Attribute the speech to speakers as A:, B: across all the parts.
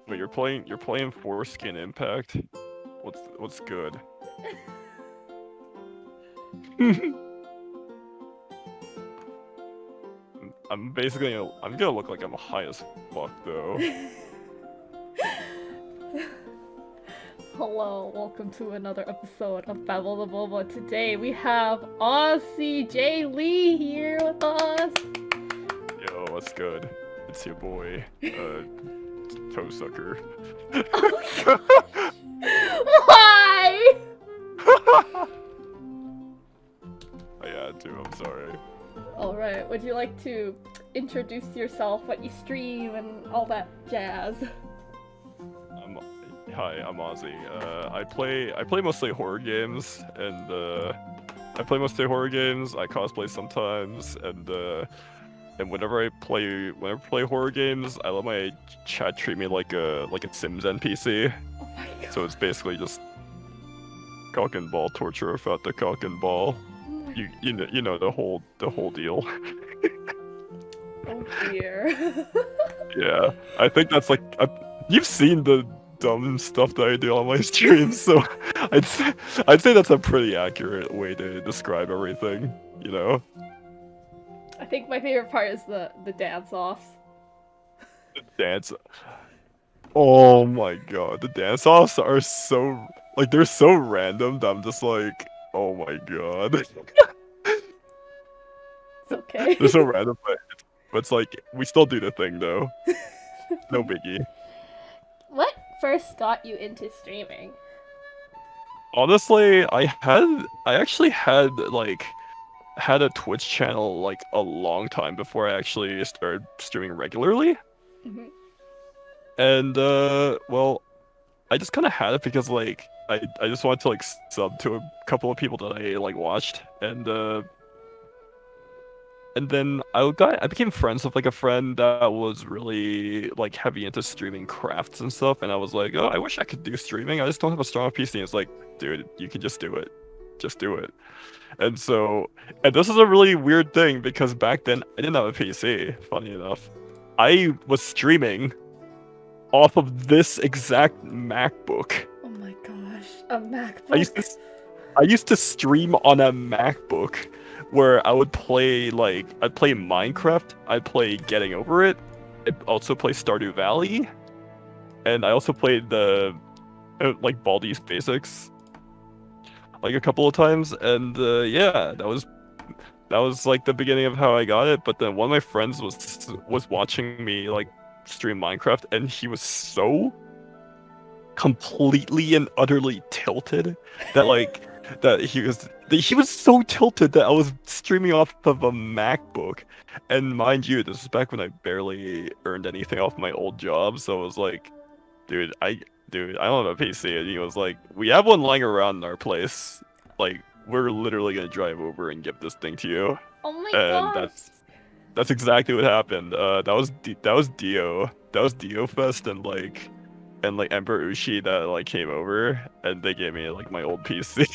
A: Wait, you're playing Foreskin Impact? What's good? I'm gonna look like I'm high as fuck though.
B: Hello, welcome to another episode of Babble the Boba. Today we have auzziejlee here with us.
A: Yo, what's good? It's your boy, toe sucker.
B: Oh my gosh! Why?
A: Oh, yeah, dude, I'm sorry.
B: Alright, would you like to introduce yourself, what you stream, and all that jazz?
A: Hi, I'm Auzzie. I play mostly horror games, and I cosplay sometimes, and whenever I play horror games, I let my chat treat me like a Sims NPC.
B: Oh my god.
A: So it's basically just cock and ball torture without the cock and ball.
B: Oh
A: You know the whole deal.
B: Oh dear.
A: Yeah, I think that's like you've seen the dumb stuff that I do on my streams, so I'd say that's a pretty accurate way to describe everything. You know.
B: I think my favorite part is the dance-offs.
A: Dance. Oh my god, the dance offs are so like they're so random that I'm just like, oh my god.
B: It's okay.
A: They're so random, but it's like we still do the thing though. No biggie.
B: What first got you into streaming?
A: Honestly, I actually had a Twitch channel like a long time before I actually started streaming regularly.
B: Mm-hmm.
A: And well, I just kind of had it because like I just wanted to like sub to a couple of people that I like watched, and then I became friends with like a friend that was really like heavy into streaming crafts and stuff, and I was like, oh, I wish I could do streaming. I just don't have a strong PC. And it's like, dude, you can just do it. Just do it. And this is a really weird thing because back then I didn't have a PC, funny enough. I was streaming off of this exact MacBook.
B: Oh my gosh, a MacBook.
A: I used to stream on a MacBook where I'd play Minecraft, I'd play Getting Over It, I'd also play Stardew Valley, and I also played the like Baldi's Basics like a couple of times, and yeah, that was like the beginning of how I got it. But then one of my friends was watching me like stream Minecraft, and he was so completely and utterly tilted that like he was so tilted that I was streaming off of a MacBook. And mind you, this is back when I barely earned anything off my old job, so I was like, dude, I don't have a PC. And he was like, we have one lying around in our place. Like, we're literally gonna drive over and give this thing to you.
B: Oh my
A: And
B: gosh.
A: that's exactly what happened. That was Dio Fest, and Emperor Ushi that like came over, and they gave me like my old PC.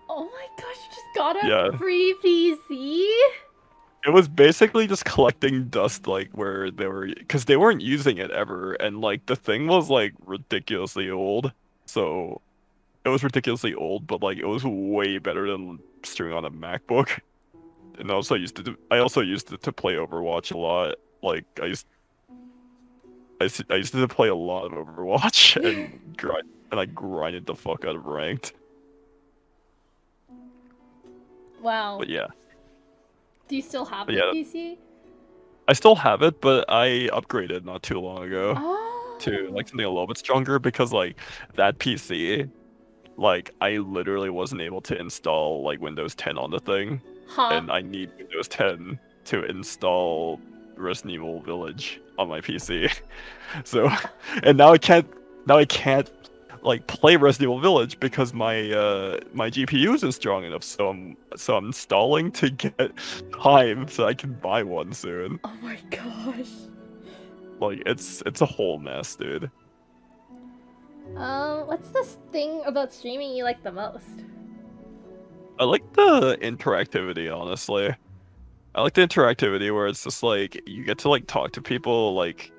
B: Oh my gosh, you just got a
A: Yeah,
B: free PC?
A: it was basically just collecting dust, like where because they weren't using it ever, and like the thing was like ridiculously old. So it was ridiculously old, but like it was way better than streaming on a MacBook. And I also used it to play Overwatch a lot. Like I used to play a lot of Overwatch and I grinded the fuck out of ranked.
B: Wow.
A: But yeah,
B: Do you still have the
A: yeah,
B: PC?
A: I still have it, but I upgraded not too long ago to
B: Oh.
A: like something a little bit stronger because like that PC, like I literally wasn't able to install like Windows 10 on the thing,
B: Huh?
A: and I need Windows 10 to install Resident Evil Village on my PC. So, and now I can't like play Resident Evil Village because my GPU isn't strong enough. So I'm installing to get time so I can buy one soon.
B: Oh my gosh.
A: Like it's a whole mess, dude.
B: What's this thing about streaming you like the most?
A: I like the interactivity, honestly. I like the interactivity where it's just like you get to like talk to people like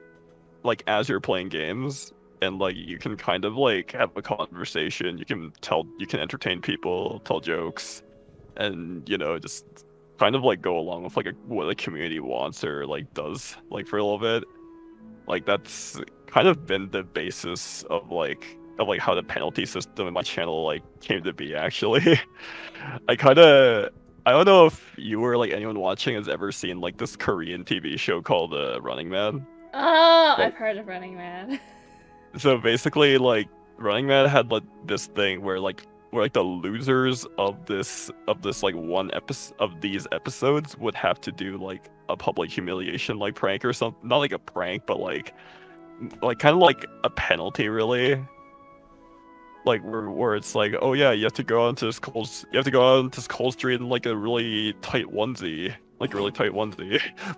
A: like as you're playing games, and like you can kind of like have a conversation. You can entertain people, tell jokes, and just kind of like go along with like what the community wants or like does like for a little bit. Like that's kind of been the basis of like how the penalty system in my channel like came to be actually. I don't know if you or like anyone watching has ever seen like this Korean TV show called Running Man.
B: Oh,
A: But
B: I've heard of Running Man.
A: so basically like Running Man had like this thing where like the losers of this like one episode of these episodes would have to do like a public humiliation like prank or something. Not like a prank, but like kind of like a penalty really. Like where it's like, oh yeah, you have to go out to this cold street in like a really tight onesie,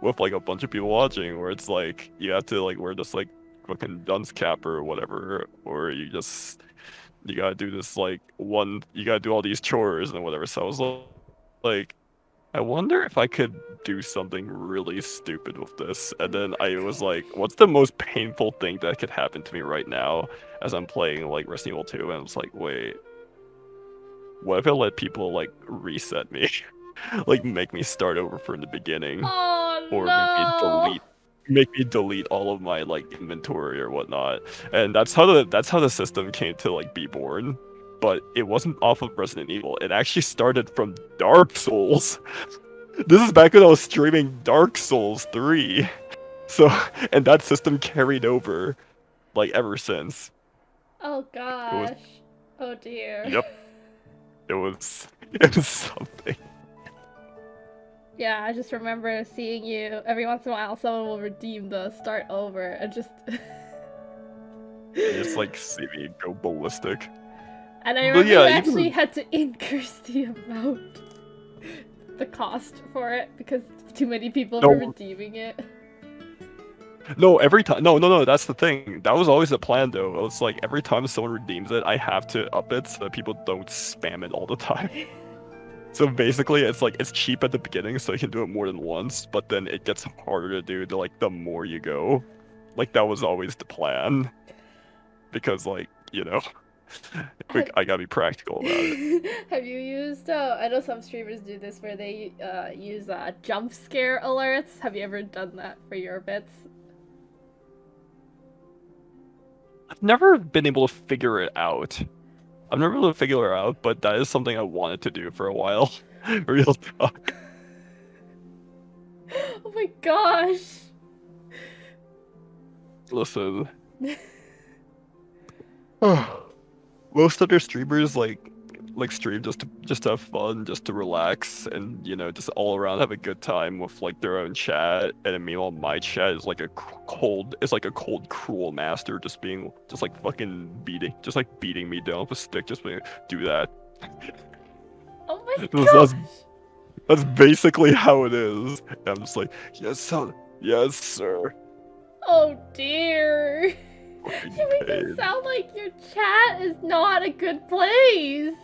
A: with like a bunch of people watching. Where it's like you have to like wear this like fucking dunce cap or whatever, or you gotta do this you gotta do all these chores and whatever. So I was like, I wonder if I could do something really stupid with this. And then I was like, what's the most painful thing that could happen to me right now as I'm playing like Resident Evil 2? And I was like, wait, what if I let people like reset me? Like make me start over from the beginning,
B: Oh
A: or
B: no!
A: make me delete all of my like inventory or whatnot. And that's how the system came to like be born. But it wasn't off of Resident Evil. It actually started from Dark Souls. This is back when I was streaming Dark Souls 3. So, and that system carried over, like, ever since.
B: Oh
A: It was,
B: gosh. Oh dear.
A: yep, it was something.
B: Yeah, I just remember seeing you every once in a while. Someone will redeem the start over and just.
A: You just, like, see me go ballistic.
B: And I
A: But
B: remember
A: yeah,
B: you actually had to increase the amount, the cost for it, because too many people were redeeming it.
A: No, every time. No, that's the thing. That was always the plan, though. It's like every time someone redeems it, I have to up it so that people don't spam it all the time. So basically, it's like it's cheap at the beginning, so you can do it more than once, but then it gets harder to do the more you go. Like that was always the plan, because I gotta be practical about it.
B: Have you used? I know some streamers do this where they use jump scare alerts. Have you ever done that for your bits?
A: I've never been able to figure it out. I've never been able to figure it out, but that is something I wanted to do for a while. Real talk.
B: Oh my gosh!
A: Listen. Most other streamers stream just to have fun, just to relax, and just all around have a good time with like their own chat. And then meanwhile, my chat is like a cold, cruel master, just fucking beating me down with a stick, just being do that.
B: Oh my gosh!
A: That's basically how it is. And I'm just like, yes, sir.
B: Oh dear. You make it sound like your chat is not a good place.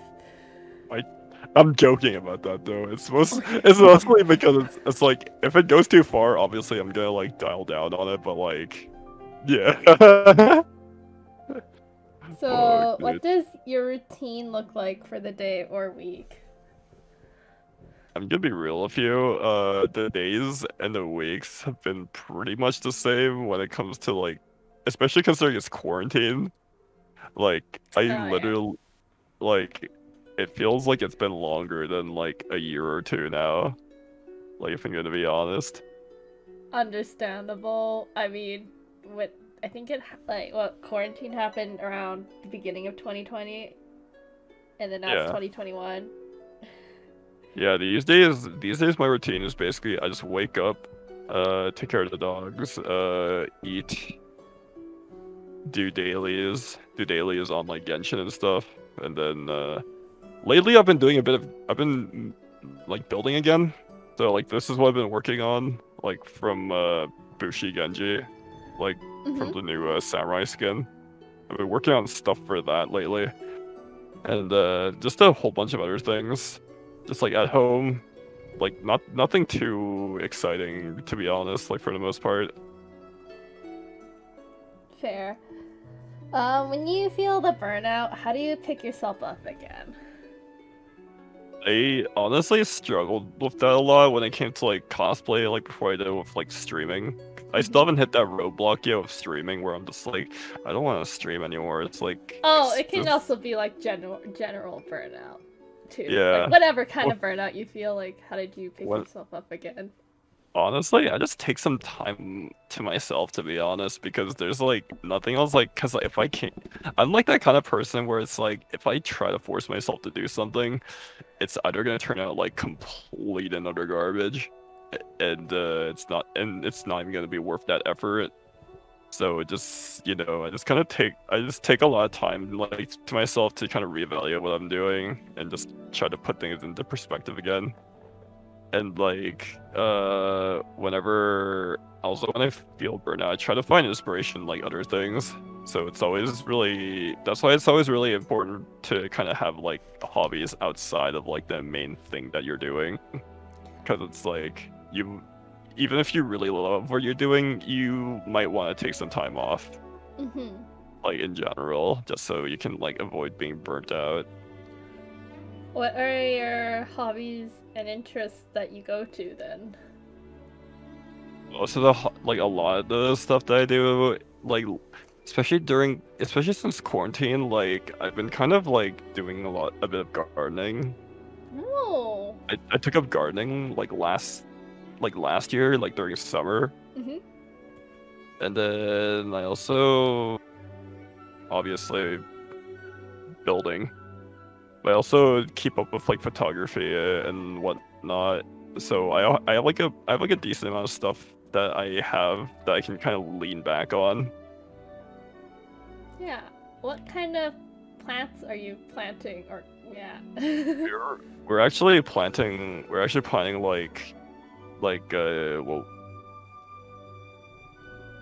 A: I'm joking about that though. It's mostly because it's like if it goes too far, obviously I'm gonna like dial down on it. But like, yeah.
B: So, what does your routine look like for the day or week?
A: I'm gonna be real with you. The days and the weeks have been pretty much the same when it comes to like, especially considering it's quarantine. Like, literally, like, it feels like it's been longer than like a year or two now. Like, if I'm gonna be honest.
B: Understandable. I mean, I think quarantine happened around the beginning of 2020, and then now it's 2021.
A: Yeah, these days my routine is basically I just wake up, take care of the dogs, eat, do dailies on like Genshin and stuff, and then lately I've been like building again. So like this is what I've been working on, like from Bushi Genji, like from the new samurai skin. I've been working on stuff for that lately, and just a whole bunch of other things. Just like at home, like nothing too exciting to be honest. Like for the most part.
B: Fair. When you feel the burnout, how do you pick yourself up again?
A: I honestly struggled with that a lot when it came to like cosplay, like before I did with like streaming. I still haven't hit that roadblock yet with streaming where I'm just like, I don't want to stream anymore. It's like,
B: Oh, it can also be like general burnout too.
A: yeah.
B: Like whatever kind of burnout you feel. Like, how did you pick yourself up again?
A: Honestly, I just take some time to myself, to be honest, because there's like nothing else. Like, cause if I can't, I'm like that kind of person where it's like, if I try to force myself to do something, it's either gonna turn out like complete and utter garbage, and it's not even gonna be worth that effort. So it just, you know, I just take a lot of time like to myself to kind of reevaluate what I'm doing and just try to put things into perspective again. And like whenever also when I feel burnout, I try to find inspiration like other things. So it's always really, that's why it's always really important to kind of have like hobbies outside of like the main thing that you're doing, because it's like you, even if you really love what you're doing, you might want to take some time off, like in general, just so you can like avoid being burnt out.
B: What are your hobbies and interests that you go to then?
A: Most of the like a lot of the stuff that I do, like especially since quarantine, like I've been kind of like doing a bit of gardening.
B: Oh.
A: I took up gardening like last year, like during summer. And then I also obviously building. But I also keep up with like photography and whatnot. So I have like a decent amount of stuff that I have that I can kind of lean back on.
B: Yeah. What kind of plants are you planting? Or yeah.
A: we're actually planting well,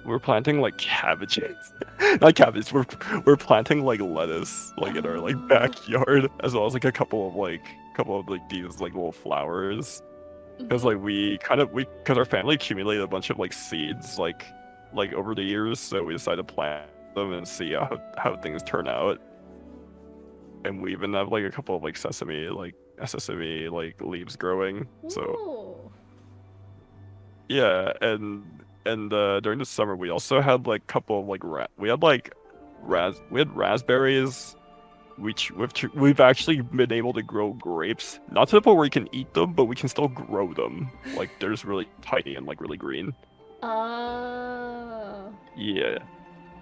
A: we're planting like cabbages. Not cabbage, we're planting like lettuce like in our like backyard, as well as like a couple of these like little flowers. Because like because our family accumulated a bunch of like seeds like over the years, so we decided to plant them and see how things turn out. And we even have like a couple of like sesame leaves growing. So
B: Ooh.
A: yeah, and during the summer we also had like a couple of like we had raspberries, which we've actually been able to grow grapes, not to the point where we can eat them, but we can still grow them. Like they're just really tiny and like really green. Yeah.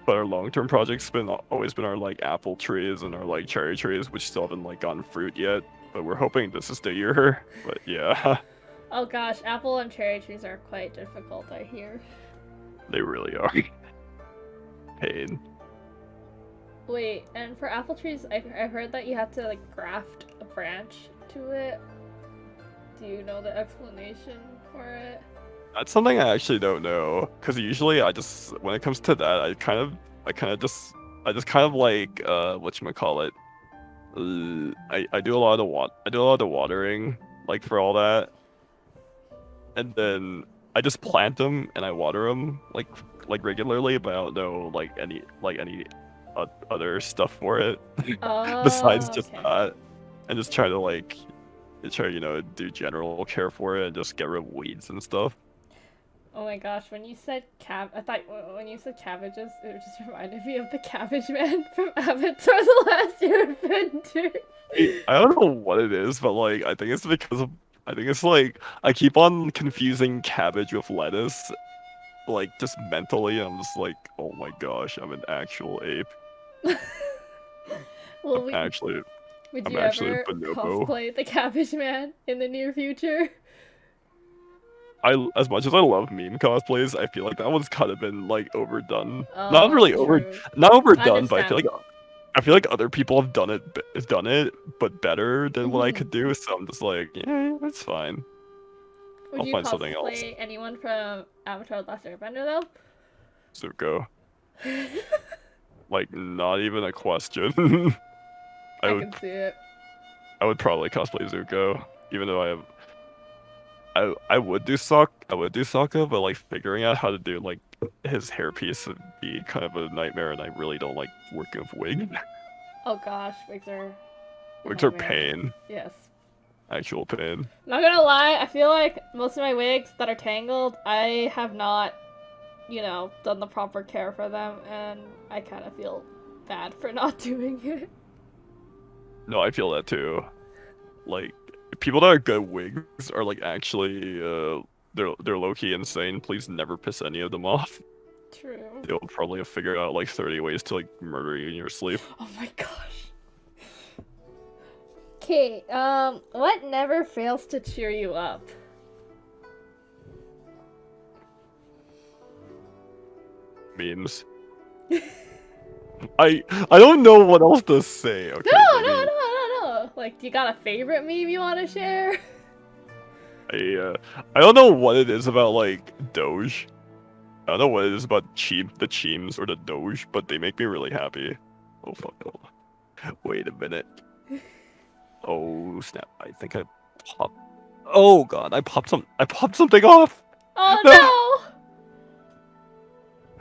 A: But our long-term project's always been our like apple trees and our like cherry trees, which still haven't like gotten fruit yet. But we're hoping this is the year. But yeah.
B: Oh gosh, apple and cherry trees are quite difficult, I hear.
A: They really are. Pain.
B: Wait, and for apple trees, I heard that you have to like graft a branch to it. Do you know the explanation for it?
A: That's something I actually don't know, because usually when it comes to that, I just kind of like whatchamacallit, I do a lot of the watering like for all that, and then I just plant them and I water them like regularly, but I don't know like any other stuff for it besides just that, and just try to do general care for it and just get rid of weeds and stuff.
B: Oh my gosh, when you said when you said cabbages, it just reminded me of the Cabbage Man from Avatar: The Last Airbender.
A: I don't know what it is, but like I think it's like I keep on confusing cabbage with lettuce, like just mentally. I'm just like, oh my gosh, I'm an actual ape.
B: Well,
A: would you
B: ever
A: a bonobo.
B: cosplay the Cabbage Man in the near future?
A: As much as I love meme cosplays, I feel like that one's kind of been like overdone.
B: Oh,
A: Not really not overdone, but I feel like other people have done it, but better than what I could do. So I'm just like, yeah, that's fine.
B: I'll find something else. Would you cosplay anyone from Avatar: The Last Airbender though?
A: Zuko. Like, not even a question.
B: I can see it.
A: I would probably cosplay Zuko, even though I would do Sokka, but like figuring out how to do like his hairpiece would be kind of a nightmare, and I really don't like working with wigs.
B: Oh gosh, wigs are. a
A: Wigs are
B: nightmare.
A: pain,
B: Yes.
A: actual pain.
B: Not gonna lie, I feel like most of my wigs that are tangled, I have not, done the proper care for them, and I kind of feel bad for not doing it.
A: No, I feel that too. Like people that are good wigs are like actually they're low-key insane. Please never piss any of them off.
B: True.
A: They'll probably have figured out like 30 ways to like murder you in your sleep.
B: Oh my gosh. Okay, what never fails to cheer you up?
A: Memes. I don't know what else to say. Okay,
B: No. Like, do you got a favorite meme you want to share?
A: I don't know what it is about like Doge. I don't know what it is about the Cheems or the Doge, but they make me really happy. Oh fuck! Wait a minute. Oh snap! I think I popped. Oh god! I popped something off.
B: Oh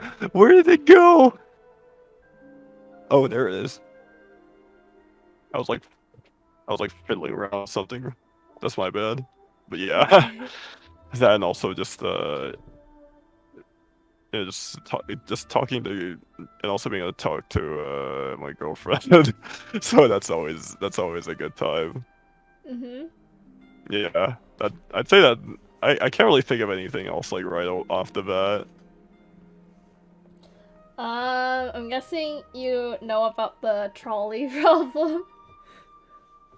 A: no! Where did it go? Oh, there it is. I was like fiddling around with something. That's my bad. But yeah, that and also just just talking to and also being able to talk to my girlfriend. So that's always a good time.
B: Mhm.
A: Yeah, I'd say that I can't really think of anything else like right off the bat.
B: I'm guessing you know about the trolley problem.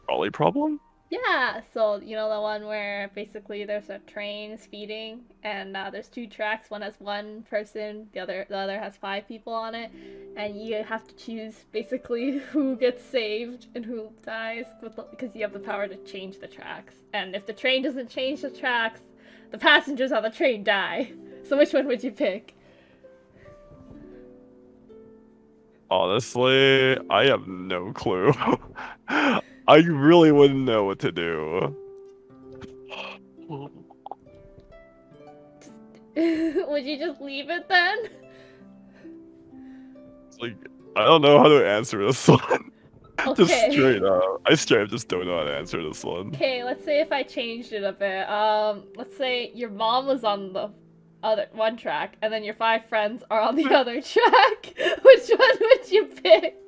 A: Trolley problem?
B: Yeah, so you know the one where basically there's a train speeding and there's two tracks. One has one person, the other has 5 people on it, and you have to choose basically who gets saved and who dies because you have the power to change the tracks. And if the train doesn't change the tracks, the passengers on the train die. So which one would you pick?
A: Honestly, I have no clue. I really wouldn't know what to do.
B: Would you just leave it then?
A: It's like, I don't know how to answer this one.
B: Okay.
A: Just straight up. I straight up just don't know how to answer this one.
B: Okay, let's say if I changed it a bit. Let's say your mom was on the other one track, and then your 5 friends are on the other track. Which one would you pick?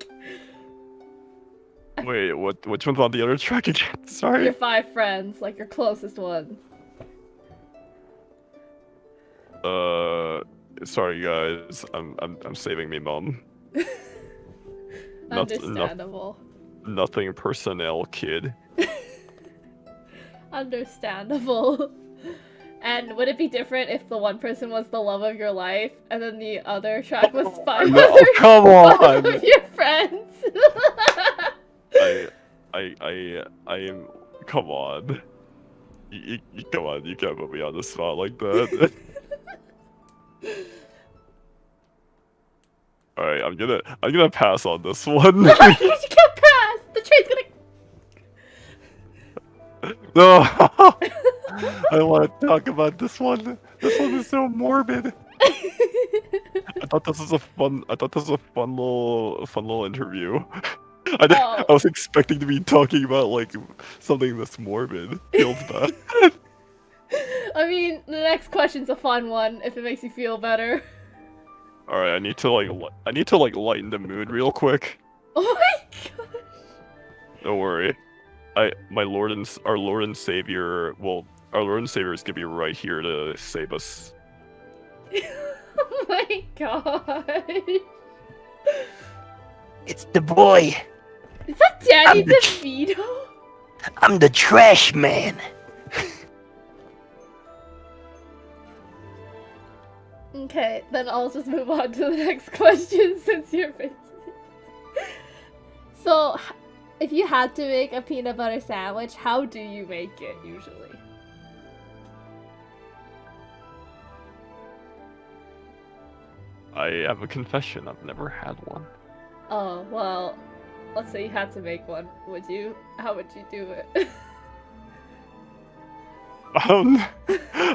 A: Wait, which one's on the other track again? Sorry.
B: Your 5 friends, like your closest ones.
A: Sorry guys. I'm saving me mom.
B: Understandable.
A: Nothing personnel, kid.
B: Understandable. And would it be different if the one person was the love of your life, and then the other track was 5
A: come on!
B: 5 of your friends?
A: I am. Come on. Come on, you can't put me on the spot like that. Alright, I'm gonna pass on this one.
B: No, you can't pass! The train's gonna...
A: No! I don't want to talk about this one. This one is so morbid. I thought this was a fun little interview. I was expecting to be talking about like something that's morbid. Feels bad.
B: I mean, the next question's a fun one if it makes you feel better.
A: All right, I need to lighten the mood real quick.
B: Oh my gosh.
A: Don't worry. Our Lord and Savior, our Lord and Savior is gonna be right here to save us.
B: Oh my god.
C: It's the boy.
B: Is that Danny DeVito?
C: I'm the trash man.
B: Okay, then I'll just move on to the next question since you're busy. So, if you had to make a peanut butter sandwich, how do you make it usually?
A: I have a confession. I've never had one.
B: Oh, well, let's say you had to make one. How would you do it?
A: I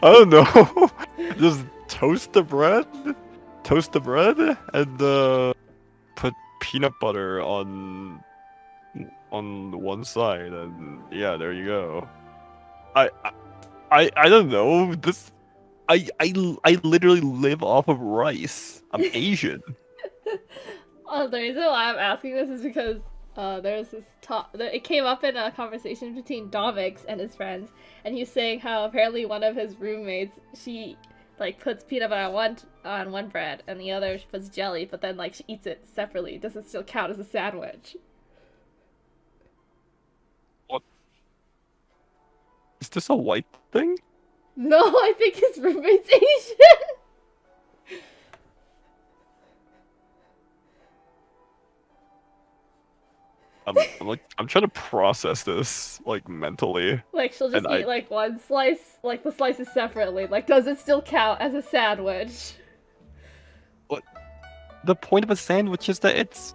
A: don't know. Just toast the bread? toast the bread and put peanut butter on one side, and yeah, there you go. I I don't know. I literally live off of rice. I'm Asian.
B: The reason why I'm asking this is because there's this it came up in a conversation between Domix and his friends, and he's saying how apparently one of his roommates, she like puts peanut butter on one bread and the other she puts jelly, but then like she eats it separately. Does it still count as a sandwich?
A: What? Is this a white thing?
B: No, I think his roommate's Asian.
A: I'm trying to process this like mentally.
B: Like she'll just eat like one slice, like the slices separately. Like, does it still count as a sandwich?
A: What? The point of a sandwich is that it's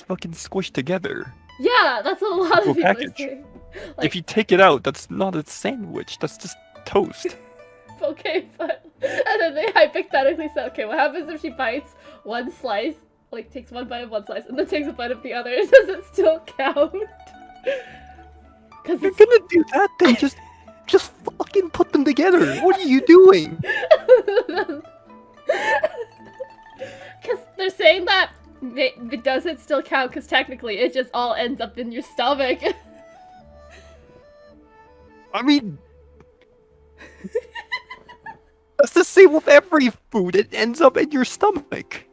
A: fucking squished together.
B: Yeah, that's what a lot of people are saying. Like,
A: if you take it out, that's not a sandwich. That's just toast.
B: Okay, but and then they hypothetically said, okay, what happens if she bites one slice, like takes one bite of one slice, and then takes a bite of the other? Does it still count?
A: If you're gonna do that, then just fucking put them together. What are you doing?
B: Because they're saying that it doesn't still count because technically it just all ends up in your stomach.
A: I mean, that's the same with every food. It ends up in your stomach.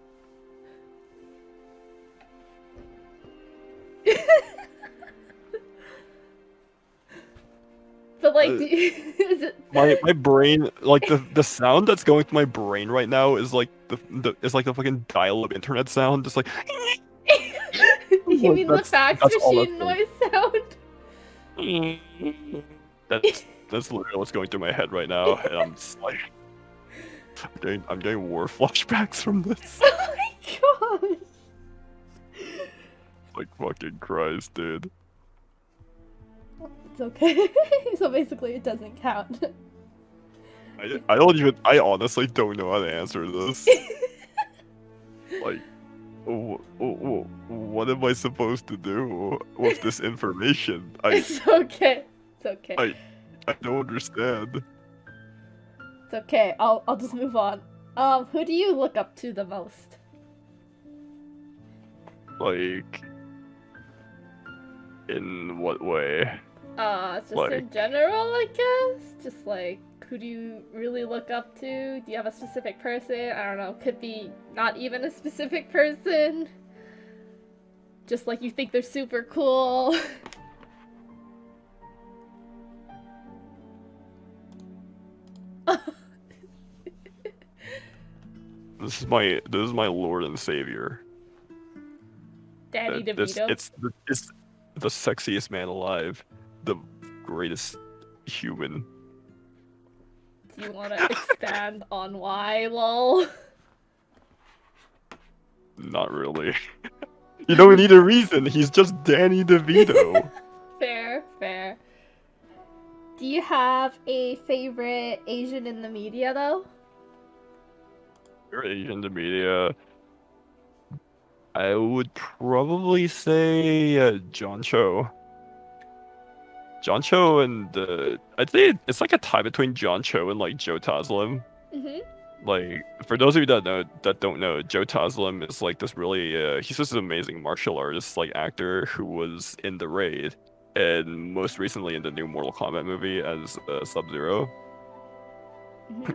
B: But like, is it...
A: my brain, like the sound that's going through my brain right now is like the fucking dial-up internet sound, just like.
B: You mean the fax machine noise sound?
A: That's literally what's going through my head right now, and I'm just like, I'm getting war flashbacks from this.
B: Oh my gosh!
A: Like fucking Christ, dude.
B: It's okay. So basically, it doesn't count.
A: I honestly don't know how to answer this. Like, what am I supposed to do with this information?
B: It's okay. It's okay.
A: I don't understand.
B: It's okay. I'll just move on. Who do you look up to the most?
A: Like, in what way?
B: Just
A: like,
B: in general, I guess. Just like, who do you really look up to? Do you have a specific person? I don't know. Could be not even a specific person. Just like you think they're super cool.
A: This is my Lord and Savior.
B: Danny DeVito.
A: It's the sexiest man alive, the greatest human.
B: Do you want to expand on why, lol?
A: Not really. You don't need a reason. He's just Danny DeVito.
B: Fair, fair. Do you have a favorite Asian in the media, though?
A: You're Asian in the media. I would probably say John Cho. John Cho and I'd say it's like a tie between John Cho and like Joe Taslim. Like, for those of you that don't know, Joe Taslim is like this really he's just an amazing martial artist, like actor who was in The Raid and most recently in the new Mortal Kombat movie as Sub-Zero.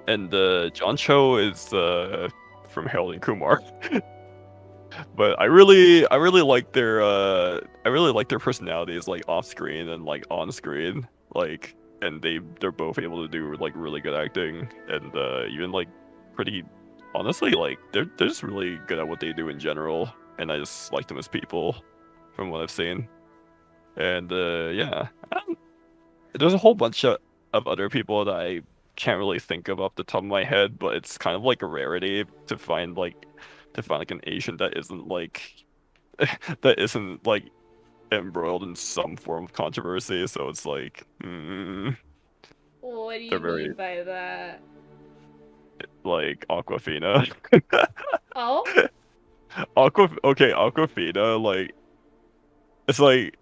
A: And John Cho is from Harold and Kumar. But I really like their personalities, like off screen and like on screen, like, and they're both able to do like really good acting, and even like pretty honestly, like they're just really good at what they do in general, and I just like them as people from what I've seen. And yeah, there's a whole bunch of other people that I can't really think of off the top of my head, but it's kind of like a rarity to find like an Asian that isn't like embroiled in some form of controversy. So it's like,
B: what do you mean by that?
A: like Aquafina.
B: Oh,
A: Aquafina, like it's like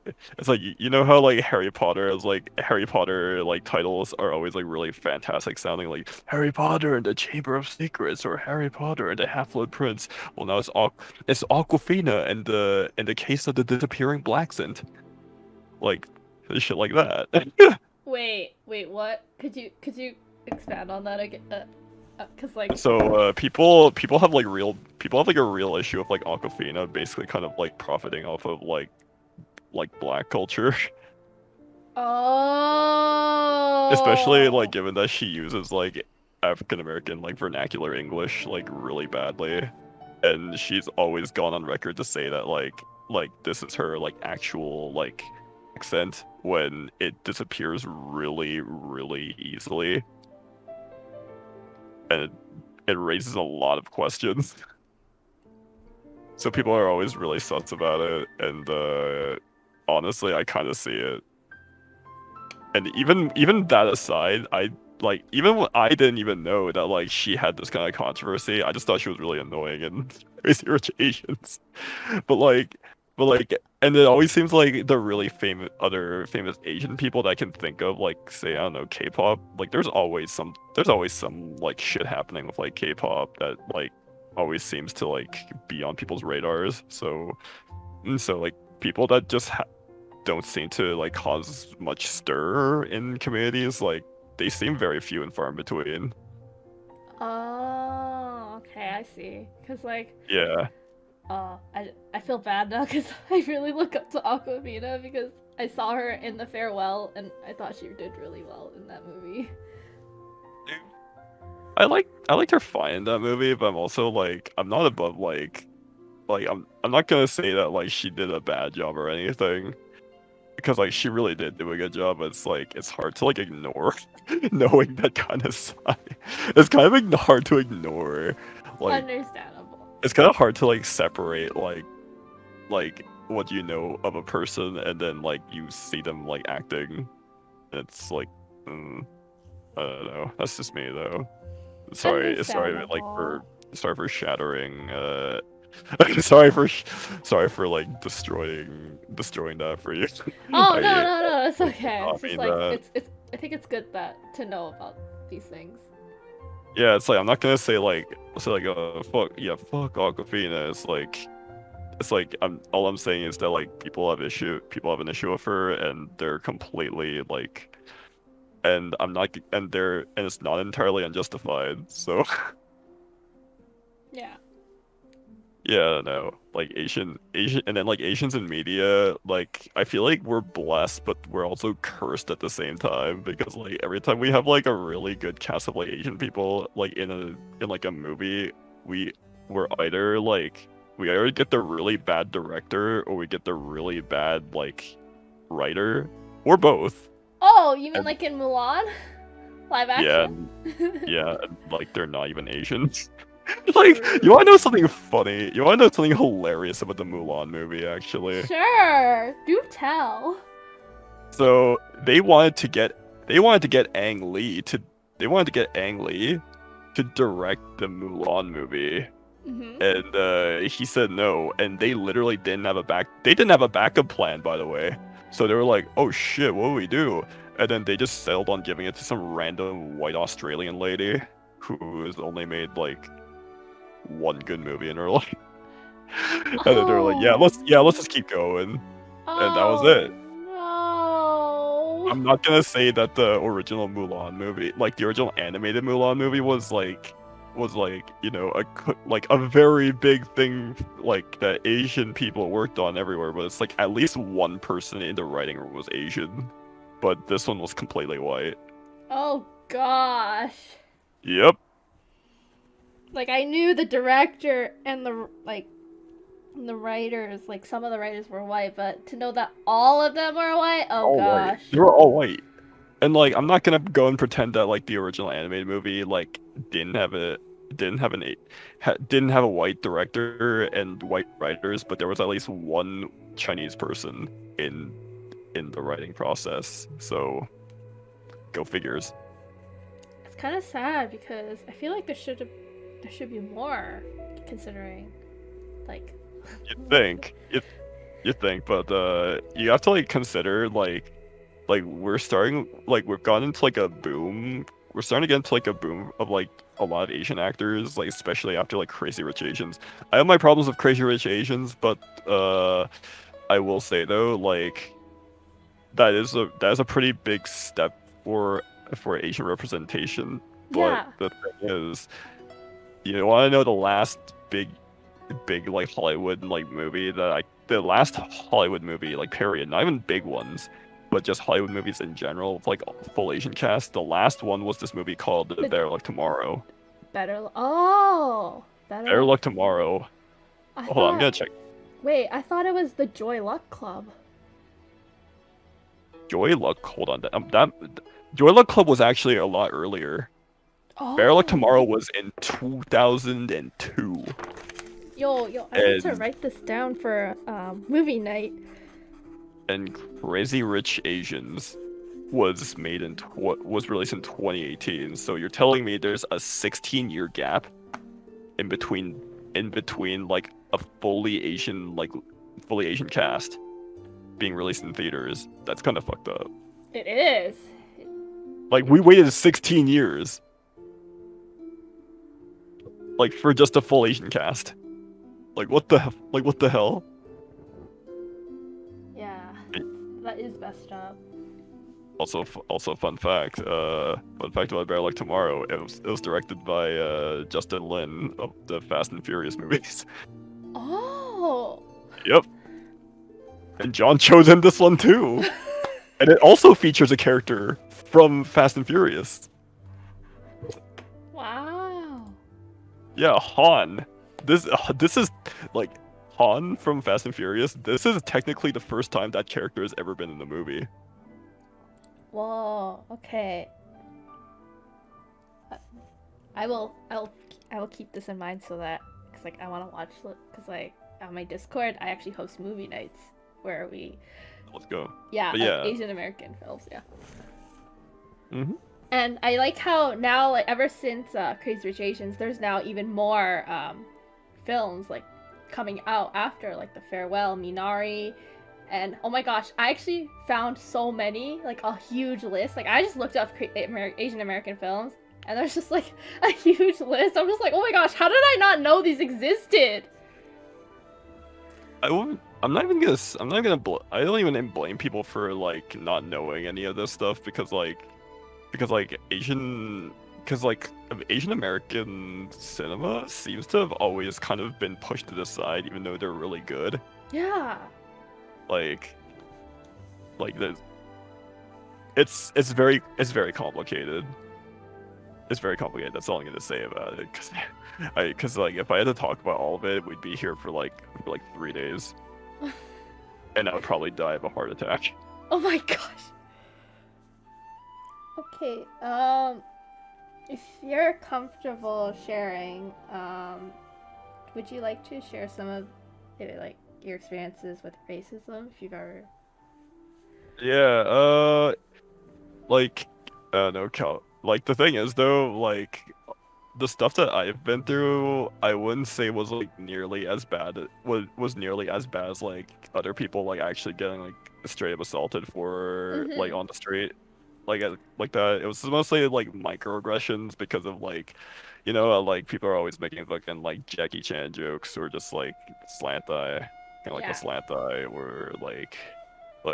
A: you know how like Harry Potter like titles are always like really fantastic sounding, like Harry Potter and the Chamber of Secrets or Harry Potter and the Half-Blood Prince. Well, now it's Aquafina and the case of the disappearing blaccent, like shit like that.
B: wait, what? Could you expand on that again? Cause like,
A: So people have like a real issue of like Aquafina basically kind of like profiting off of like black culture. Especially like
B: oh,
A: given that she uses like African American like vernacular English like really badly, and she's always gone on record to say that like this is her like actual like accent when it disappears really easily, and it raises a lot of questions. So people are always really sus about it, and honestly, I kind of see it. And even that aside, I like even when I didn't even know that like she had this kind of controversy. I just thought she was really annoying and crazy rich Asians. But like, but like, and it always seems like the really other famous Asian people that I can think of, like say I don't know K-pop. Like there's always some like shit happening with like K-pop that like always seems to like be on people's radars. So like people that just don't seem to like cause much stir in communities. Like they seem very few and far in between.
B: oh, okay, I see. Cause like,
A: Yeah.
B: I feel bad now because I really look up to Aquafina because I saw her in The Farewell and I thought she did really well in that movie.
A: I liked her fine in that movie, but I'm also like I'm not above like I'm not gonna say that like she did a bad job or anything. Because like she really did do a good job, but it's like it's hard to like ignore knowing that kind of side. It's kind of hard to ignore. Like
B: Understandable.
A: it's kind of hard to like separate like what you know of a person and then like you see them like acting. It's like I don't know. That's just me though. Sorry like
B: Understandable.
A: sorry for shattering sorry for like destroying that for you.
B: Oh, no,
A: I
B: no, no, it's
A: did
B: okay.
A: not
B: It's just
A: mean
B: like
A: that.
B: it's I think it's good that to know about these things.
A: Yeah, it's like I'm not gonna say like fuck Aquafina. It's like I'm all I'm saying is that like people have an issue with her and they're completely like and I'm not and it's not entirely unjustified. So
B: Yeah.
A: yeah, no, like Asian, and then like Asians in media, like I feel like we're blessed, but we're also cursed at the same time because like every time we have like a really good cast of like Asian people like in like a movie, we we either get the really bad director or we get the really bad like writer or both.
B: Oh, you mean
A: And
B: like in Mulan? Live
A: yeah,
B: action?
A: yeah, and, like they're not even Asian. Like, you wanna know something funny? You wanna know something hilarious about the Mulan movie, actually?
B: Sure. Do tell.
A: So they wanted to get Ang Lee to direct the Mulan movie,
B: Mhm.
A: and he said no, and they didn't have a backup plan, by the way. So they were like, oh shit, what do we do? And then they just settled on giving it to some random white Australian lady who has only made like one good movie in her life. And then they were like, let's just keep going. And that was
B: Oh
A: it.
B: no.
A: I'm not gonna say that the original Mulan movie, like the original animated Mulan movie, was like you know like a very big thing like that Asian people worked on everywhere, but it's like at least one person in the writing room was Asian, but this one was completely white.
B: Oh gosh.
A: Yep.
B: Like I knew the director and the writers, like some of the writers were white, but to know that all of them were white, oh
A: All white.
B: gosh.
A: They were all white. And like I'm not gonna go and pretend that like the original animated movie like didn't have a didn't have an a- ha, didn't have a white director and white writers, but there was at least one Chinese person in the writing process. So go figures.
B: It's kind of sad because I feel like there should be more, considering, like.
A: You think, but you have to like consider like we've gone into like a boom. We're starting to get into like a boom of like a lot of Asian actors, like especially after like Crazy Rich Asians. I have my problems with Crazy Rich Asians, but I will say though, like that is a pretty big step for Asian representation. But
B: Yeah.
A: the thing is, you want to know the last big like Hollywood like movie the last Hollywood movie like period, not even big ones, but just Hollywood movies in general with like full Asian cast. The last one was this movie called Better Luck Tomorrow.
B: Better
A: Better Luck Tomorrow. Hold on, I'm gonna check.
B: Wait, I thought it was the Joy Luck Club.
A: Joy Luck. Hold on, that Joy Luck Club was actually a lot earlier.
B: Oh.
A: Better Luck Tomorrow was in 2002.
B: Yo, I need to write this down for movie night.
A: And Crazy Rich Asians was released in 2018. So you're telling me there's a 16-year gap in between like a fully Asian cast being released in theaters. That's kind of fucked up.
B: It is.
A: Like we waited 16 years. Like for just a full Asian cast. Like what the hell?
B: Yeah, that is messed up.
A: Also fun fact about Better Luck Tomorrow. It was directed by Justin Lin of the Fast and Furious movies.
B: Oh.
A: Yep. And John chose in this one too. And it also features a character from Fast and Furious.
B: Wow.
A: Yeah, Han. This is like Han from Fast and Furious. This is technically the first time that character has ever been in the movie.
B: Whoa. Okay. I'll keep this in mind so that, cause like I want to watch, cause like on my Discord I actually host movie nights where we.
A: Let's go.
B: Yeah.
A: But yeah.
B: Asian American films. Yeah.
A: Mhm.
B: And I like how now, like ever since Crazy Rich Asians, there's now even more films like coming out after, like The Farewell, Minari, and oh my gosh, I actually found so many, like a huge list. Like I just looked up Asian American films, and there's just like a huge list. I'm just like, oh my gosh, how did I not know these existed?
A: I don't even blame people for like not knowing any of this stuff because Asian American cinema seems to have always kind of been pushed to the side, even though they're really good.
B: Yeah.
A: Like it's very complicated. It's very complicated. That's all I'm gonna say about it. Because like if I had to talk about all of it, we'd be here for like 3 days, and I would probably die of a heart attack.
B: Oh my gosh. Okay. If you're comfortable sharing, would you like to share some of like your experiences with racism, if you've ever?
A: Yeah. Like the thing is though, like the stuff that I've been through, I wouldn't say was like nearly as bad. Was nearly as bad as like other people like actually getting like straight up assaulted for like on the street. Like that. It was mostly like microaggressions because of like, like people are always making fucking like Jackie Chan jokes or just like slant eye, kind of like a slant eye, or like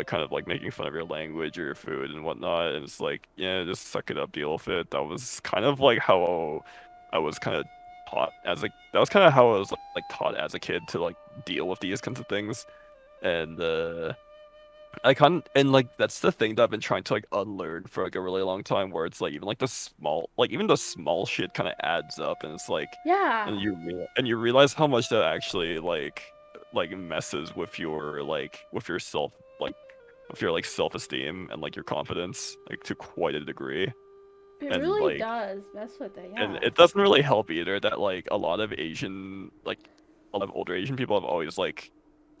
A: kind of like making fun of your language or your food and whatnot. And it's like, yeah, just suck it up, deal with it. That was kind of like how I was kind of taught that was kind of how I was like taught as a kid to like deal with these kinds of things, and and like that's the thing that I've been trying to like unlearn for like a really long time, where it's like even the small shit kind of adds up, and it's like and you realize how much that actually like messes with your self-esteem and like your confidence like to quite a degree.
B: It really does mess with it, yeah.
A: And it doesn't really help either that like a lot of older Asian people have always like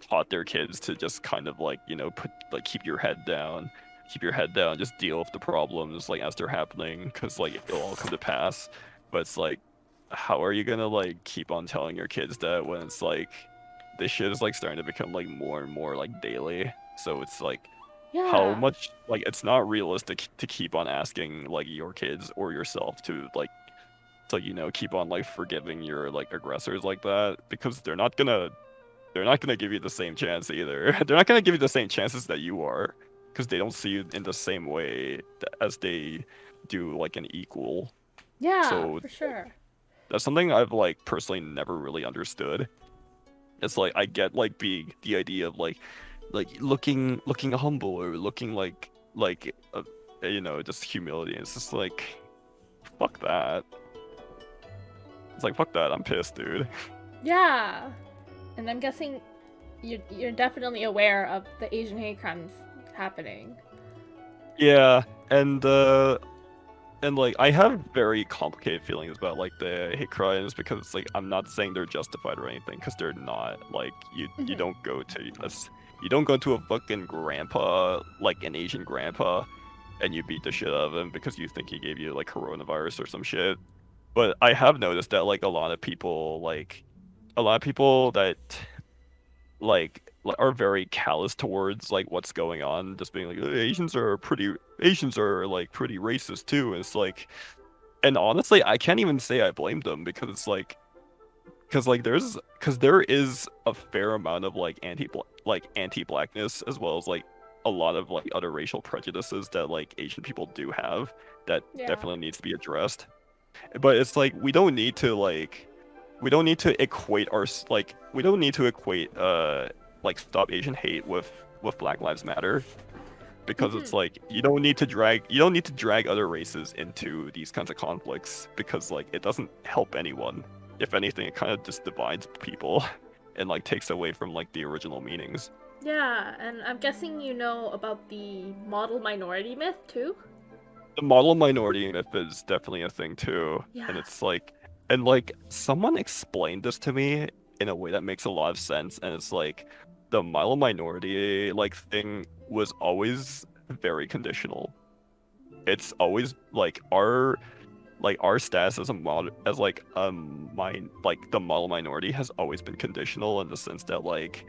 A: taught their kids to just kind of like keep your head down, keep your head down, just deal with the problems like as they're happening, because like it'll all come to pass. But it's like, how are you gonna like keep on telling your kids that when it's like this shit is like starting to become like more and more like daily? So it's like, how
B: Yeah.
A: much like it's not realistic to keep on asking like your kids or yourself to like, so you know, keep on like forgiving your like aggressors like that, because they're not gonna give you the same chance either. They're not gonna give you the same chances that you are, because they don't see you in the same way as they do like an equal.
B: Yeah,
A: So
B: for sure.
A: that's something I've like personally never really understood. It's like I get like being the idea of like looking humble or looking like you know, just humility. It's just like, fuck that. It's like, fuck that. I'm pissed, dude.
B: Yeah. And I'm guessing you're definitely aware of the Asian hate crimes happening.
A: Yeah, and like I have very complicated feelings about like the hate crimes, because it's like I'm not saying they're justified or anything, because they're not. Like you
B: Mhm.
A: don't go to you don't go to a fucking grandpa, like an Asian grandpa, and you beat the shit out of him because you think he gave you like coronavirus or some shit. But I have noticed that like a lot of people that are very callous towards like what's going on, just being like, Asians are like pretty racist too. And it's like, and honestly, I can't even say I blame them, because it's like, because there is a fair amount of like anti-blackness, as well as like a lot of like other racial prejudices that like Asian people do have, that
B: Yeah.
A: definitely needs to be addressed. But it's like we don't need to equate like stop Asian hate with Black Lives Matter, because it's like you don't need to drag other races into these kinds of conflicts, because like it doesn't help anyone. If anything, it kind of just divides people and like takes away from like the original meanings.
B: Yeah, and I'm guessing you know about the model minority myth too?
A: The model minority myth is definitely a thing too.
B: Yeah.
A: And it's like, and like someone explained this to me in a way that makes a lot of sense, and it's like the model minority like thing was always very conditional. It's always like our status as a model, as like the model minority has always been conditional, in the sense that like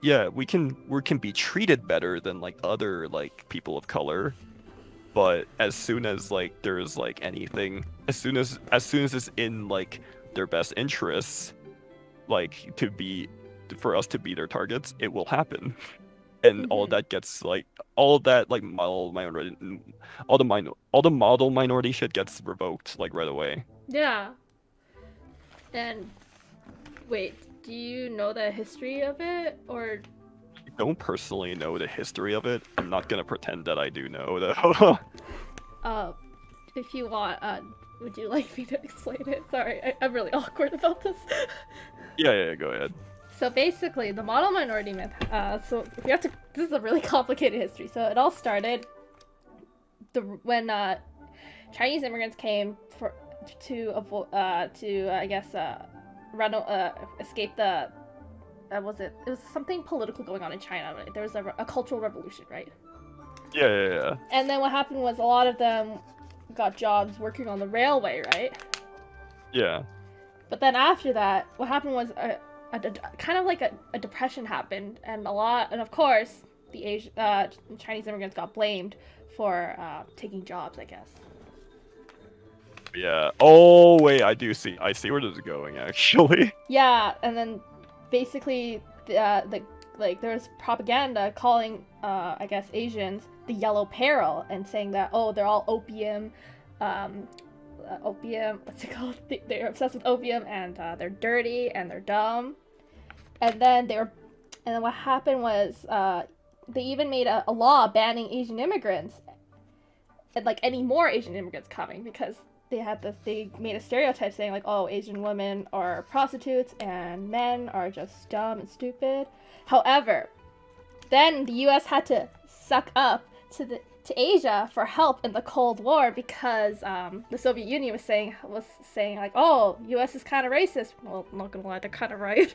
A: yeah, we can be treated better than like other like people of color, but as soon as like there's like anything, as soon as it's in like their best interests, like for us to be their targets, it will happen. And all of that gets like all the model minority shit gets revoked like right away.
B: Yeah. And wait, do you know the history of it, or?
A: I don't personally know the history of it. I'm not gonna pretend that I do know though.
B: If you want, would you like me to explain it? Sorry, I'm really awkward about this.
A: Yeah, go ahead.
B: So basically, the model minority myth. So if you have to, this is a really complicated history. So it all started when Chinese immigrants came escape the. It was something political going on in China. Right? There was a cultural revolution, right?
A: Yeah.
B: And then what happened was a lot of them got jobs working on the railway, right?
A: Yeah.
B: But then after that, what happened was kind of like a depression happened, and of course the Chinese immigrants got blamed for taking jobs, I guess.
A: Yeah. Oh wait, I see where this is going actually.
B: Yeah, and then basically there was propaganda calling I guess Asians the yellow peril, and saying that they're all opium, what's it called? They're obsessed with opium, and they're dirty and they're dumb. And then what happened was they even made a law banning Asian immigrants, and like any more Asian immigrants coming, because they made a stereotype saying like, Asian women are prostitutes and men are just dumb and stupid. However, then the US had to suck up to Asia for help in the Cold War, because the Soviet Union was saying like, US is kind of racist. Well, I'm not gonna lie, they're kind of right.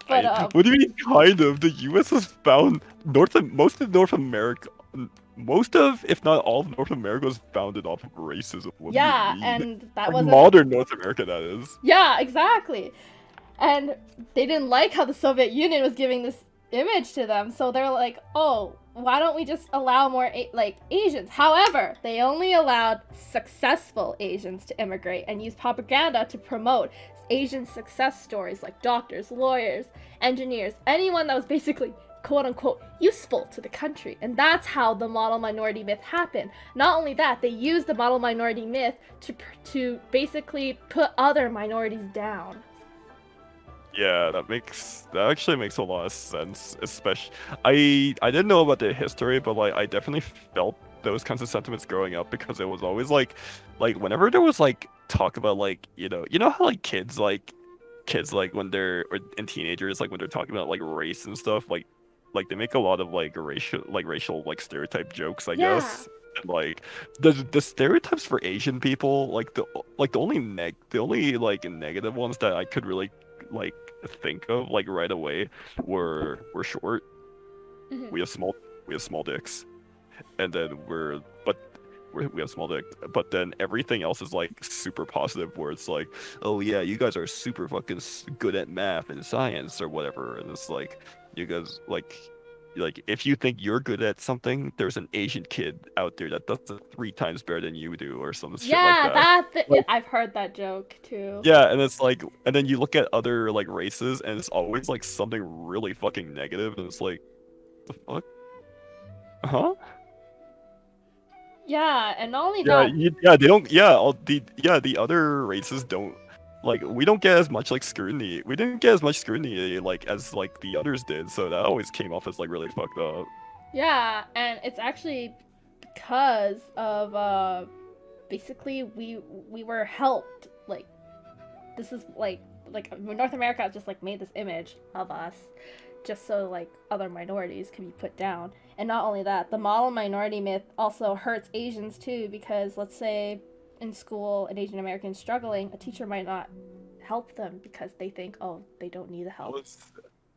B: But
A: what do you mean kind of? The US has found most of North America. most of, if not all of North America was founded off of racism. What
B: Yeah,
A: do you mean?
B: and that
A: Like
B: wasn't.
A: modern North America, that is.
B: Yeah, exactly. And they didn't like how the Soviet Union was giving this image to them, so they're like, oh, why don't we just allow more Asians? However, they only allowed successful Asians to immigrate and use propaganda to promote Asian success stories like doctors, lawyers, engineers, anyone that was basically quote unquote useful to the country. And that's how the model minority myth happened. Not only that, they used the model minority myth to basically put other minorities down.
A: Yeah, that actually makes a lot of sense. Especially, I didn't know about the history, but like I definitely felt those kinds of sentiments growing up because it was always like whenever there was like talk about like you know how like kids like when they're and teenagers like when they're talking about like race and stuff like they make a lot of like racial like stereotype jokes, I
B: Yeah.
A: guess. And like the stereotypes for Asian people, like the only like negative ones that I could really like think of like right away were short.
B: Mhm.
A: We have small dicks, and then we have small dick, but then everything else is like super positive, where it's like, oh yeah, you guys are super fucking good at math and science or whatever, and it's like, you guys like if you think you're good at something, there's an Asian kid out there that does it 3 times better than you do, or some shit like that. Like,
B: I've heard that joke too.
A: yeah, and it's like, and then you look at other like races, and it's always like something really fucking negative, and it's like, the fuck, huh?
B: Yeah, and not only
A: Yeah,
B: that,
A: yeah, they don't. Yeah, the other races don't like. We don't get as much like scrutiny. We didn't get as much scrutiny like as like the others did. So that always came off as like really fucked up.
B: yeah, and it's actually because of basically we were helped, like this is like North America just like made this image of us just so like other minorities can be put down. And not only that, the model minority myth also hurts Asians too, because let's say in school an Asian American is struggling, a teacher might not help them because they think, oh, they don't need the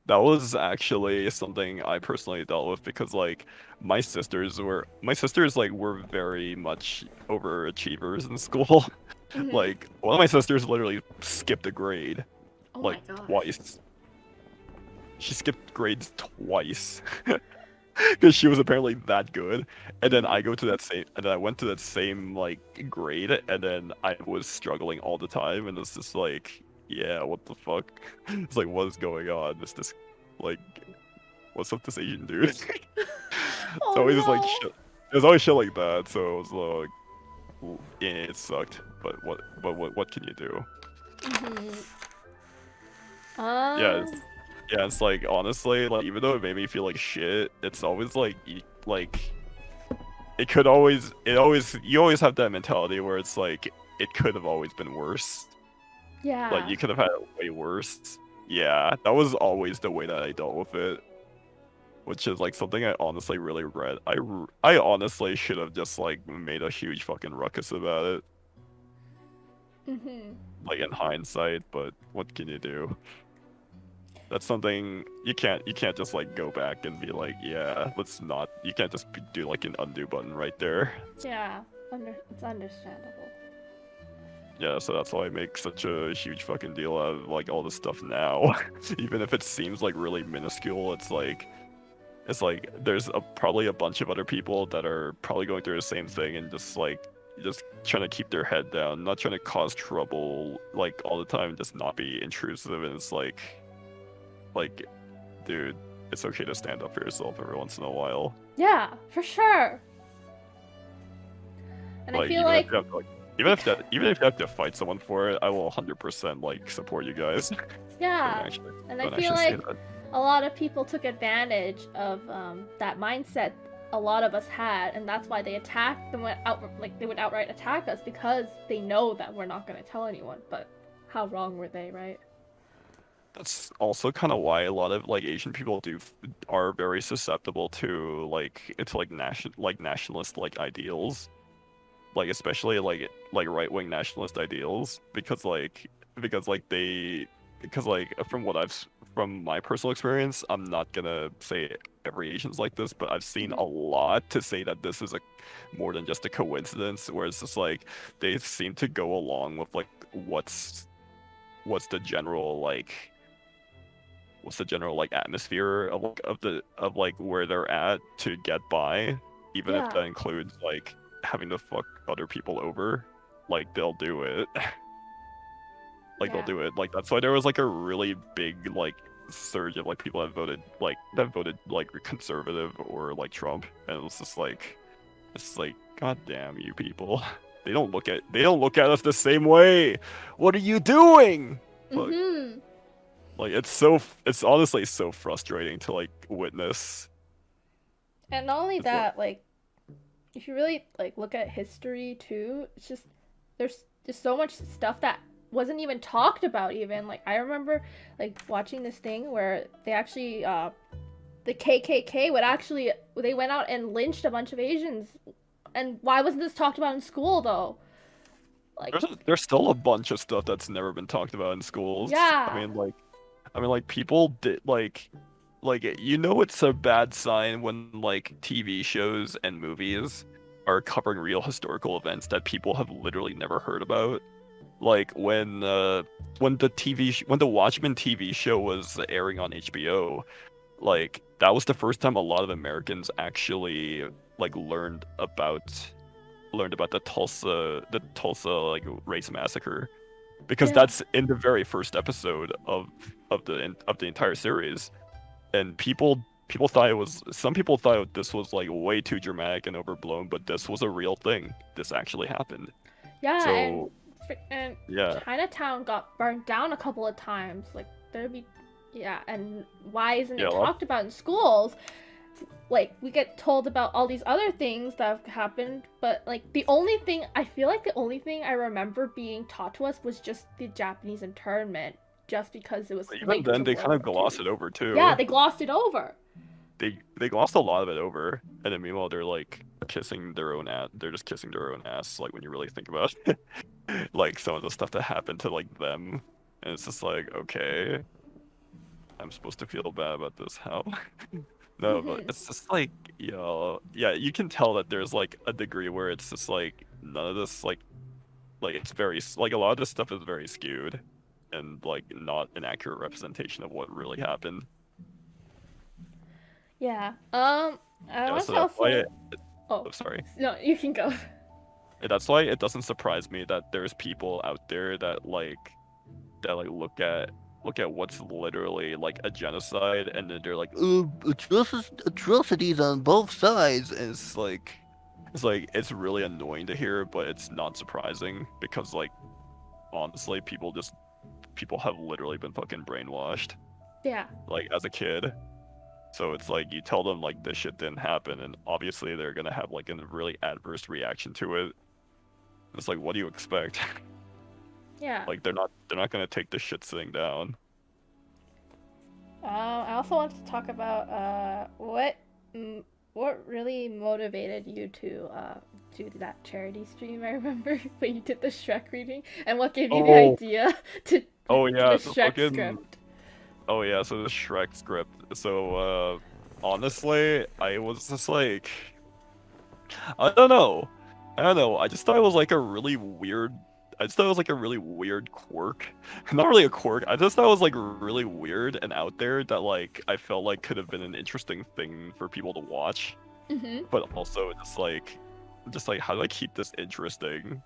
A: That
B: help.
A: was actually something I personally dealt with because like my sisters like were very much overachievers in school.
B: Mhm.
A: Like one of my sisters literally skipped a grade
B: Oh
A: like
B: my gosh.
A: twice. She skipped grades twice. Because she was apparently that good, and then I went to that same like grade, and then I was struggling all the time, and it's just like, yeah, what the fuck? It's like, what is going on? This like, what's up, this Asian dude? It's
B: Oh
A: always just like
B: no.
A: shit. There's always shit like that, so it was like, yeah, it sucked. But what can you do?
B: Mhm.
A: Yeah, yeah, it's like honestly, like even though it made me feel like shit, it's always like like you always have that mentality where it's like it could have always been worse.
B: yeah.
A: Like you could have had it way worse. Yeah, that was always the way that I dealt with it, which is like something I honestly really regret. I honestly should have just like made a huge fucking ruckus about it,
B: Mhm.
A: like in hindsight, but what can you do? That's something you can't just like go back and be like, yeah, let's not. You can't just do like an undo button right there.
B: Yeah. It's understandable.
A: Yeah, so that's why I make such a huge fucking deal out of like all this stuff now. Even if it seems like really minuscule, it's like there's probably a bunch of other people that are probably going through the same thing and just trying to keep their head down, not trying to cause trouble like all the time, just not be intrusive. And it's like, dude, it's okay to stand up for yourself every once in a while.
B: Yeah, for sure. And I feel like
A: even if you have to fight someone for it, I will 100% like support you guys.
B: yeah,
A: Actually,
B: and I
A: don't
B: feel
A: actually say
B: like
A: that.
B: a lot of people took advantage of that mindset a lot of us had, and that's why they attacked and they would outright attack us because they know that we're not going to tell anyone. But how wrong were they, right?
A: That's also kind of why a lot of like Asian people are very susceptible to nationalist like ideals, like especially like right-wing nationalist ideals, because from my personal experience, I'm not gonna say every Asian's like this, but I've seen a lot to say that this is a more than just a coincidence, where it's just like they seem to go along with like what's the general like atmosphere of like where they're at to get by, even if
B: Yeah.
A: that includes like having to fuck other people over. Like they'll do it. Like
B: Yeah.
A: they'll do it. Like that's why there was like a really big like surge of like people that voted like conservative or like Trump, and it was just like it's like god damn you people. They don't look at us the same way. What are you doing? Like,
B: Mhm.
A: like it's honestly so frustrating to like witness.
B: And not only
A: It's like,
B: that, like if you really like look at history too, it's just there's just so much stuff that wasn't even talked about even. Like I remember like watching this thing where they actually the KKK they went out and lynched a bunch of Asians. And why wasn't this talked about in school though? Like
A: there's still a bunch of stuff that's never been talked about in schools.
B: yeah.
A: I mean like people did like it's a bad sign when like TV shows and movies are covering real historical events that people have literally never heard about. Like when the Watchmen TV show was airing on HBO, like that was the first time a lot of Americans actually like learned about the Tulsa like race massacre, because
B: Yeah.
A: that's in the very first episode of the entire series, and some people thought this was like way too dramatic and overblown, but this was a real thing. This actually happened.
B: Yeah,
A: So
B: and
A: yeah,
B: Chinatown got burned down a couple of times. Like there'd be yeah, and why isn't
A: yeah,
B: it talked about in schools? Like we get told about all these other things that have happened, but like the only thing I remember being taught to us was just the Japanese internment, just because it was
A: even
B: linked
A: then
B: to
A: they
B: World
A: kind of
B: War
A: gloss
B: II.
A: it over too.
B: Yeah, they glossed it over.
A: They glossed a lot of it over, and then meanwhile they're like kissing their own ass. They're just kissing their own ass. Like when you really think about it. Like some of the stuff that happened to like them, and it's just like okay, I'm supposed to feel bad about this. How? No, but
B: Mhm.
A: it's just like, yeah, you can tell that there's like a degree where it's just like none of this like it's very like a lot of this stuff is very skewed and like not an accurate representation of what really happened.
B: Yeah. I
A: Yeah,
B: want
A: so
B: to
A: that's why
B: also. Oh,
A: oh sorry.
B: no, you can go.
A: And that's why it doesn't surprise me that there's people out there that look at what's literally like a genocide, and then they're like, atrocities on both sides, and it's really annoying to hear, but it's not surprising because like honestly, people have literally been fucking brainwashed
B: Yeah.
A: like as a kid. So it's like you tell them like this shit didn't happen, and obviously they're gonna have like a really adverse reaction to it. It's like, what do you expect?
B: Yeah.
A: Like they're not gonna take this shit sitting down.
B: I also want to talk about what really motivated you to do that charity stream. I remember when you did the Shrek reading, and what gave you the
A: Oh,
B: idea to
A: oh
B: do
A: yeah,
B: the
A: the
B: Shrek
A: fucking
B: script.
A: oh yeah, so the Shrek script. So honestly, I was just like I don't know. I don't know. I just thought it was like a really weird. I just thought it was like a really weird quirk. Not really a quirk. I just thought it was like really weird and out there that like I felt like could have been an interesting thing for people to watch.
B: Mhm.
A: But also just like how do I keep this interesting?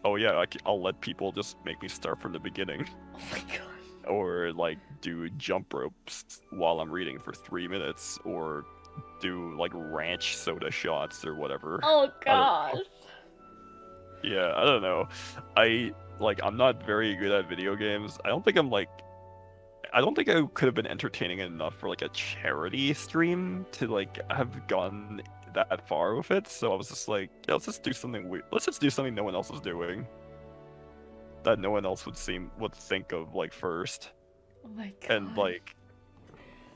A: Oh yeah, I'll let people just make me start from the beginning,
B: Oh my gosh.
A: or like do jump ropes while I'm reading for 3 minutes, or do like ranch soda shots or whatever.
B: Oh
A: I don't
B: gosh.
A: know. Yeah, I don't know. I'm not very good at video games. I don't think I could have been entertaining enough for like a charity stream to like have gone that far with it. So I was just like, yeah, let's just do something weird. Let's just do something no one else is doing. That no one else would think of like first.
B: Oh my god.
A: And like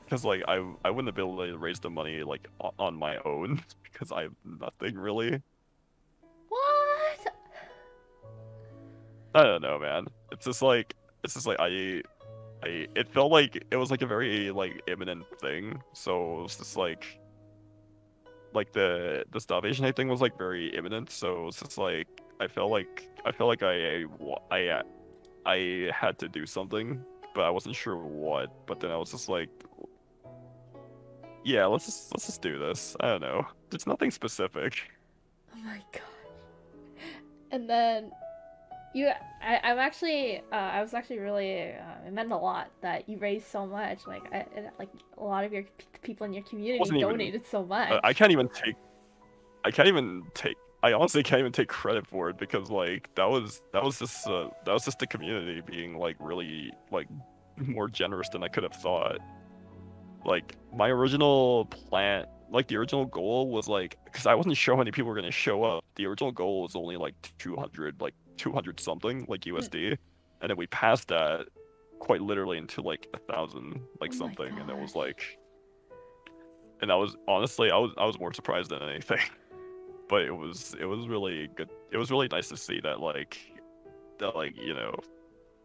A: because like I wouldn't have been able to raise the money like on my own because I have nothing really.
B: What?
A: I don't know, man. It's just like it felt like it was like a very like imminent thing. So it was just like the Starvation Day thing was like very imminent. So it's just like I felt like I had to do something, but I wasn't sure what. But then I was just like, yeah, let's just do this. I don't know. There's nothing specific.
B: Oh my gosh. And then I'm actually, I was actually really, it meant a lot that you raised so much. Like, like a lot of your people in your community donated so much.
A: I honestly can't even take credit for it because like that was just the community being like really like more generous than I could have thought. Like my original plan, like the original goal was like, because I wasn't sure how many people were gonna show up. The original goal was only like 200 something like USD, and then we passed that quite literally into like 1,000 like something, and it was like, and I was honestly I was more surprised than anything. But it was really good. It was really nice to see that like you know,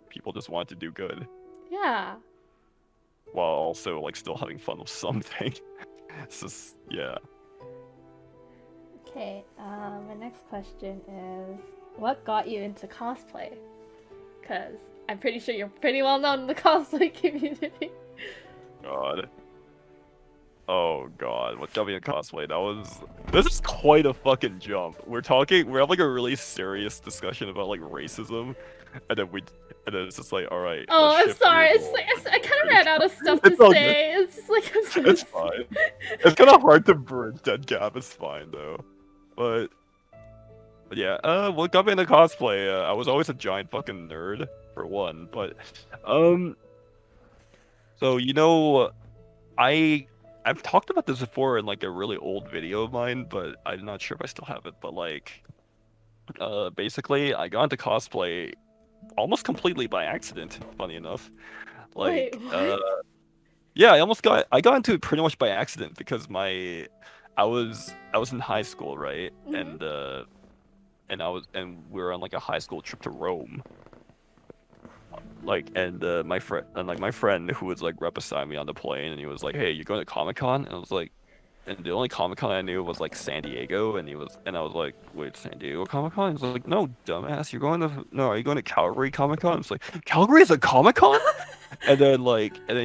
A: people just wanted to do good.
B: Yeah.
A: While also like still having fun with something. It's just yeah.
B: Okay. My next question is, what got you into cosplay? Because I'm pretty sure you're pretty well known in the cosplay community.
A: God. Oh god, what got me in cosplay? This is quite a fucking jump. We're having like a really serious discussion about like racism, and then it's just like, all right.
B: Oh, I'm sorry. It's like I kind of ran out of stuff to say. It's just like
A: it's fine. It's kind of hard to bridge that gap. It's fine though, but yeah. What got me into cosplay? I was always a giant fucking nerd for one, but so you know, I've talked about this before in like a really old video of mine, but I'm not sure if I still have it. But like, basically, I got into cosplay almost completely by accident. Funny enough, like,
B: wait,
A: yeah, I got into it pretty much by accident because I was in high school, right?
B: Mm-hmm.
A: And we were on like a high school trip to Rome. Like my friend who was like right beside me on the plane, and he was like, "Hey, you going to Comic-Con?" And I was like, and the only Comic-Con I knew was like San Diego, and I was like, "Wait, San Diego Comic-Con?" He was like, "No, dumbass, are you going to Calgary Comic-Con?" I was like, "Calgary is a Comic-Con?" and then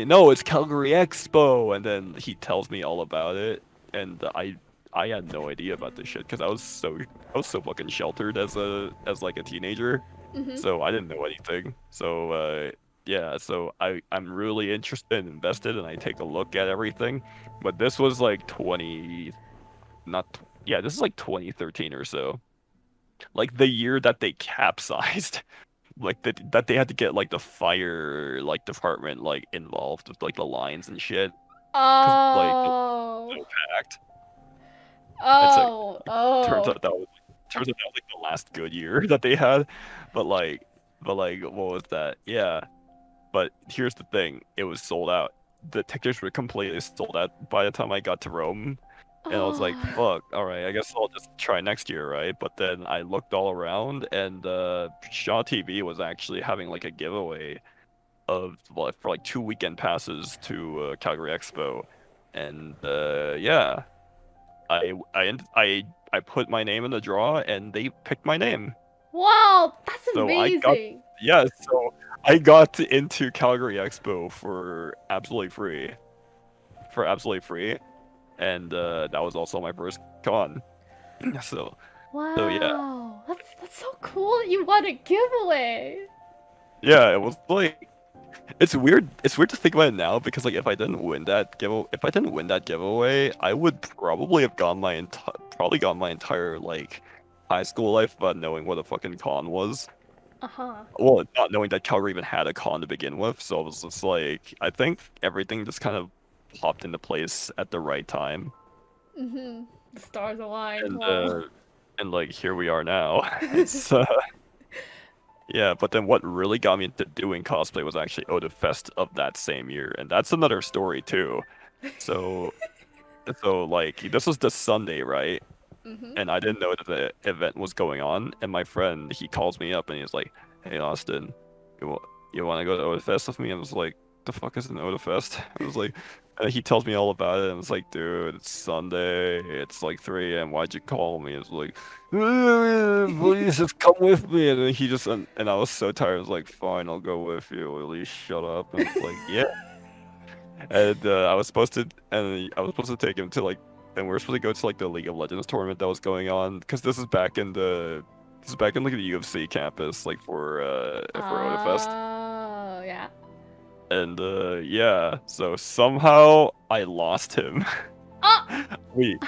A: no, it's Calgary Expo, and then he tells me all about it, and I had no idea about this shit because I was so fucking sheltered as like a teenager.
B: Mm-hmm.
A: So I didn't know anything. So yeah, so I'm really interested and invested, and I take a look at everything. But this was like this is like 2013 or so. Like the year that they capsized. Like that they had to get like the fire like department like involved with like the lines and shit. Like it was so packed. Turns out that was like the last good year that they had, but like what was that? Yeah, but here's the thing: it was sold out. The tickets were completely sold out by the time I got to Rome, and I was like, "Fuck, all right, I guess I'll just try next year, right?" But then I looked all around, and Shaw TV was actually having like a giveaway of for like 2 weekend passes to Calgary Expo, and yeah. I put my name in the draw and they picked my name.
B: Wow, that's amazing.
A: So I got into Calgary Expo for absolutely free. And that was also my first con. So
B: Wow.
A: So yeah.
B: That's so cool that you won a giveaway.
A: Yeah, it was like it's weird to think about it now because like if I didn't win that giveaway, I would probably have gone my entire like high school life without knowing what a fucking con was.
B: Uh-huh.
A: Well, not knowing that Calgary even had a con to begin with, so it was just like I think everything just kind of popped into place at the right time.
B: Mm-hmm. The stars aligned.
A: And
B: wow.
A: and like here we are now. It's yeah, but then what really got me into doing cosplay was actually Otafest of that same year, and that's another story too. So, like this was the Sunday, right?
B: Mm-hmm.
A: And I didn't know that the event was going on, and my friend he calls me up and he's like, "Hey Austin, you want to go to Otafest with me?" And I was like, the fuck is an Otafest? I was like, and he tells me all about it, and it's like, dude, it's Sunday, it's like 3 a.m. Why'd you call me? It's like, please just come with me. And then he just, and I was so tired. I was like, fine, I'll go with you. At least shut up. And it's like, yeah. And I was supposed to, take him to like, and we were supposed to go to like the League of Legends tournament that was going on, because this is back in like the UFC campus, like for Otafest.
B: Oh, yeah.
A: And yeah, so somehow I lost him.
B: Oh!
A: we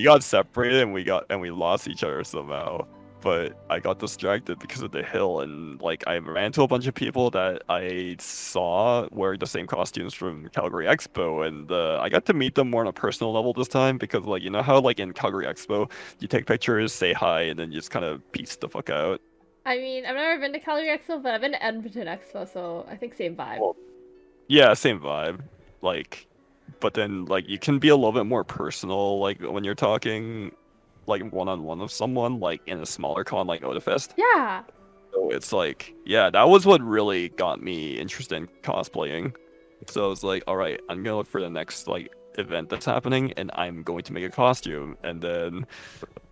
A: got separated and we lost each other somehow. But I got distracted because of the hill, and like I ran to a bunch of people that I saw wearing the same costumes from Calgary Expo, and I got to meet them more on a personal level this time, because like, you know how like in Calgary Expo you take pictures, say hi, and then you just kind of peace the fuck out.
B: I mean, I've never been to Calgary Expo, but I've been to Edmonton Expo, so I think same vibe.
A: Well, yeah, same vibe. Like, but then like you can be a little bit more personal, like when you're talking like one-on-one with someone, like in a smaller con like Otafest.
B: Yeah.
A: So it's like, yeah, that was what really got me interested in cosplaying. So I was like, all right, I'm gonna look for the next like event that's happening, and I'm going to make a costume. And then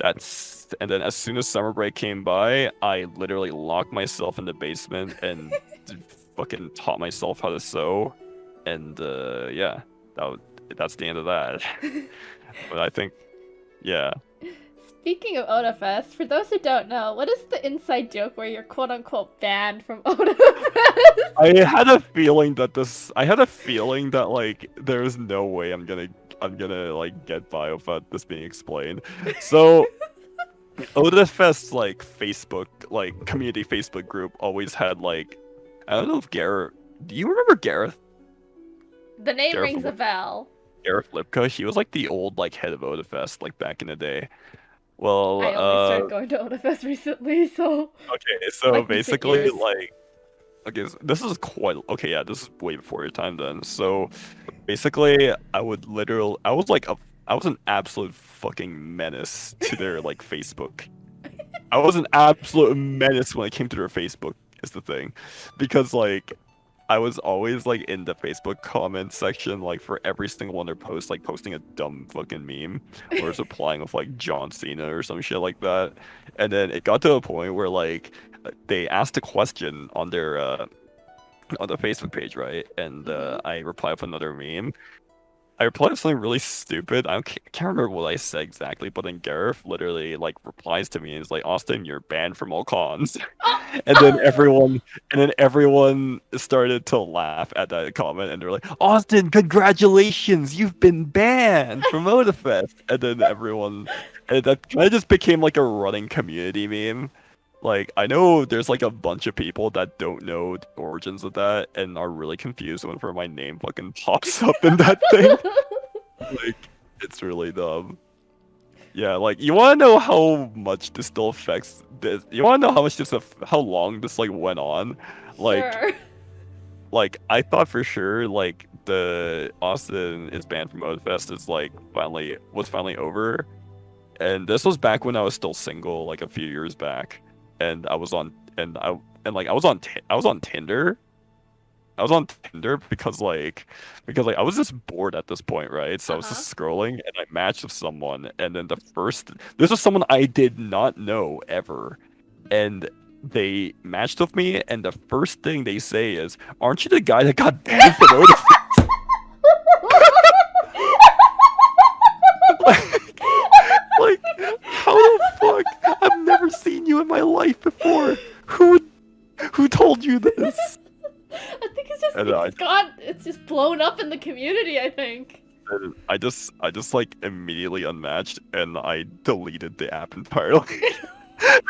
A: as soon as summer break came by, I literally locked myself in the basement and fucking taught myself how to sew. And yeah, that's the end of that. But I think, yeah.
B: Speaking of Otafest, for those who don't know, what is the inside joke where you're quote-unquote banned from Otafest?
A: I had a feeling that like there's no way I'm gonna like get by without this being explained. So Otafest's like Facebook, like community Facebook group always had like, I don't know if Garrett, do you remember Gareth?
B: The name
A: Gareth
B: rings a bell.
A: Gareth Lipka? He was like the old like head of Otafest like back in the day. Well,
B: I only started going to Otafest recently, so...
A: Okay, so
B: like
A: basically,
B: years.
A: like, okay, so this is quite, okay, yeah, this is way before your time then. So, basically, I was an absolute fucking menace to their, like, Facebook. I was an absolute menace when it came to their Facebook, is the thing. Because, like, I was always, like, in the Facebook comment section, like, for every single one of their posts, like, posting a dumb fucking meme, or just replying with, like, John Cena or some shit like that. And then it got to a point where, like, they asked a question on their, on the Facebook page, right? And I replied with another meme. I replied with something really stupid. Can't remember what I said exactly, but then Gareth literally, like, replies to me and is like, Austin, you're banned from all cons. And then everyone started to laugh at that comment, and they're like, Austin, congratulations, you've been banned from Otafest. And that kind of just became like a running community meme. Like, I know there's like a bunch of people that don't know the origins of that and are really confused whenever my name fucking pops up in that thing. Like, it's really dumb. Yeah, like, you want to know how much this still affects this? You want to know how long this, like, went on? Like,
B: Sure.
A: like, I thought for sure, like, the Austin is banned from Otafest is, like, was finally over. And this was back when I was still single, like, a few years back. And I was on, I was on Tinder. I was on Tinder because I was just bored at this point, right? So I was just scrolling and I matched with someone, and then this was someone I did not know ever, and they matched with me, and the first thing they say is, "Aren't you the guy that got banned from Otafest?" like, how the fuck? I've never seen you in my life before. Who told you this?
B: I think it's just blown up in the community, I think.
A: I just like immediately unmatched, and I deleted the app entirely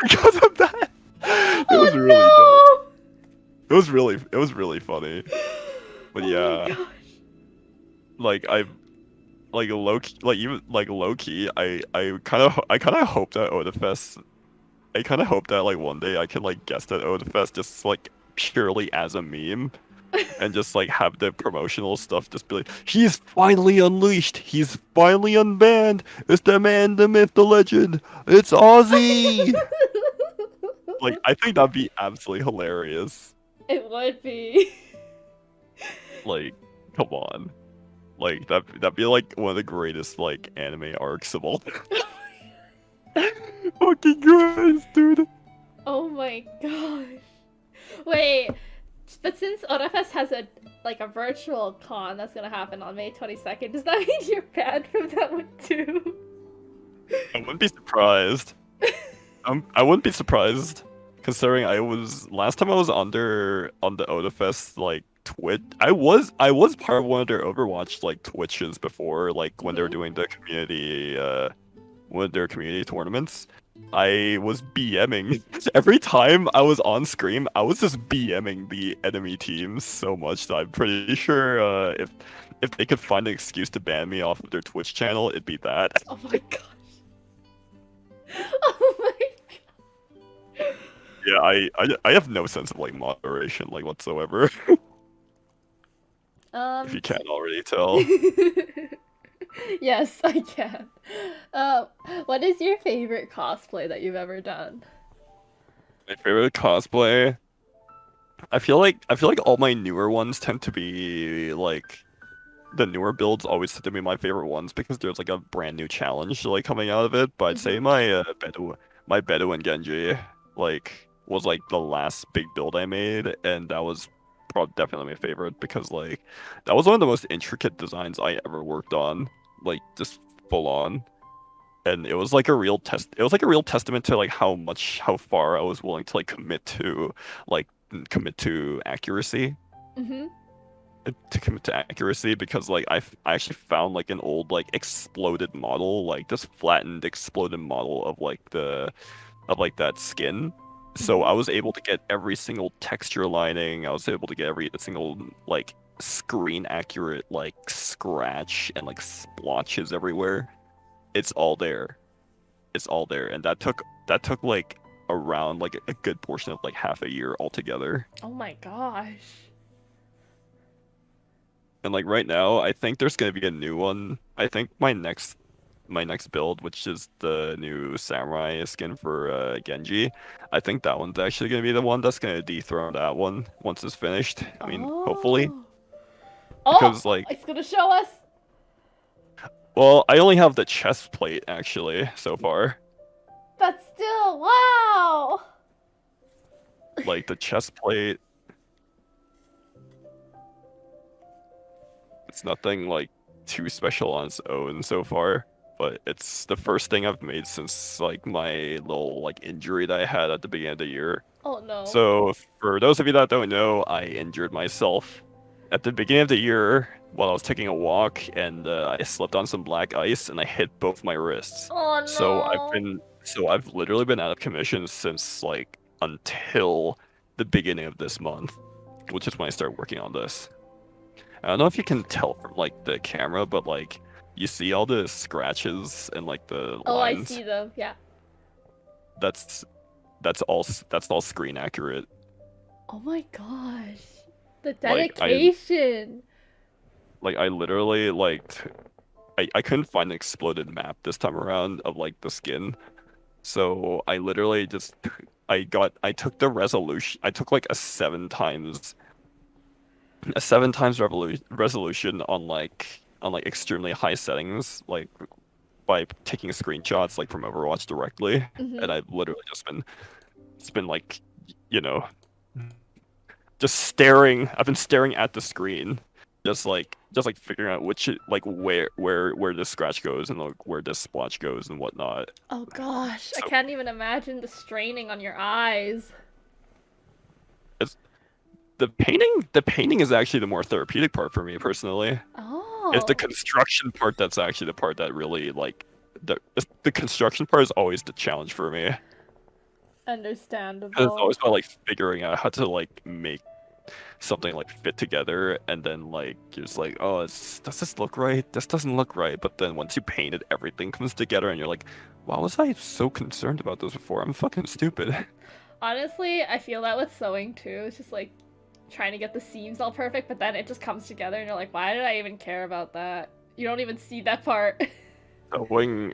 A: because of that. It was really dumb. It was really funny. But yeah,
B: my gosh.
A: like low key, I kind of hope that Otafest. I kind of hope that like one day I can like guest at Otafest just like purely as a meme. And just like have the promotional stuff just be like, he's finally unleashed, he's finally unbanned, it's the man, the myth, the legend, it's Auzzie. Like, I think that'd be absolutely hilarious.
B: It would be.
A: Like, come on. Like that'd be like one of the greatest like anime arcs of all time. Fucking Christ, dude.
B: Oh my gosh. Wait, but since Otafest has a virtual con that's gonna happen on May 22nd, does that mean you're banned from that one too?
A: I wouldn't be surprised. I wouldn't be surprised, considering last time I was on the Otafest like Twitch. I was part of one of their Overwatch like Twitches before, like when they were doing the community one of their community tournaments. I was BMing every time I was on screen. I was just BMing the enemy teams so much that I'm pretty sure if they could find an excuse to ban me off of their Twitch channel, it'd be that.
B: Oh my gosh. Oh my god.
A: Yeah, I have no sense of like moderation like whatsoever. If you can't already tell.
B: Yes, I can. What is your favorite cosplay that you've ever done?
A: My favorite cosplay. I feel like all my newer ones tend to be like the newer builds always tend to be my favorite ones because there's like a brand new challenge like coming out of it. But I'd say my Bedouin Genji like was like the last big build I made, and that was definitely my favorite because like that was one of the most intricate designs I ever worked on, like just full on. And it was like a real testament to like how far I was willing to like like commit to accuracy.
B: Mm-hmm.
A: To commit to accuracy because like I actually found like an old like exploded model, like this flattened exploded model of like that skin. So I was able to get every single texture lining. I was able to get every single like screen accurate like scratch and like splotches everywhere. It's all there. It's all there, and that took like around like a good portion of like half a year altogether.
B: Oh my gosh.
A: And like right now, I think there's gonna be a new one. I think my next build, which is the new samurai skin for Genji, I think that one's actually gonna be the one that's gonna dethrone that one once it's finished. I mean, hopefully, because like
B: it's gonna show us.
A: well, I only have the chest plate actually so far.
B: But still, wow.
A: Like the chest plate, it's nothing like too special on its own so far. But it's the first thing I've made since like my little like injury that I had at the beginning of the year.
B: Oh no.
A: So for those of you that don't know, I injured myself at the beginning of the year while I was taking a walk, and I slipped on some black ice and I hit both my wrists.
B: Oh no.
A: So I've literally been out of commission since like until the beginning of this month, which is when I started working on this. I don't know if you can tell from like the camera, but like you see all the scratches and like the lines.
B: I see them. Yeah.
A: That's all screen accurate.
B: Oh my gosh. The dedication.
A: I literally like I couldn't find an exploded map this time around of like the skin. So I literally just I took the resolution. I took like a 7 times resolution on like extremely high settings, like by taking screenshots like from Overwatch directly. And I've literally just been like, you know, just staring. I've been staring at the screen, just like figuring out which like where this scratch goes and like where this splotch goes and whatnot.
B: Oh gosh,
A: So-
B: I can't even imagine the straining on your eyes.
A: The painting is actually the more therapeutic part for me personally.
B: Oh.
A: It's the construction part that's actually the part that really like the construction part is always the challenge for me. 'Cause
B: Understandable.
A: it's always about like figuring out how to like make something like fit together, and then like you're just like, oh, does this look right? This doesn't look right. But then once you paint it, everything comes together, and you're like, why was I so concerned about this before? I'm fucking stupid.
B: Honestly, I feel that with sewing too. It's just like trying to get the seams all perfect, but then it just comes together, and you're like, why did I even care about that? You don't even see that part.
A: Sewing,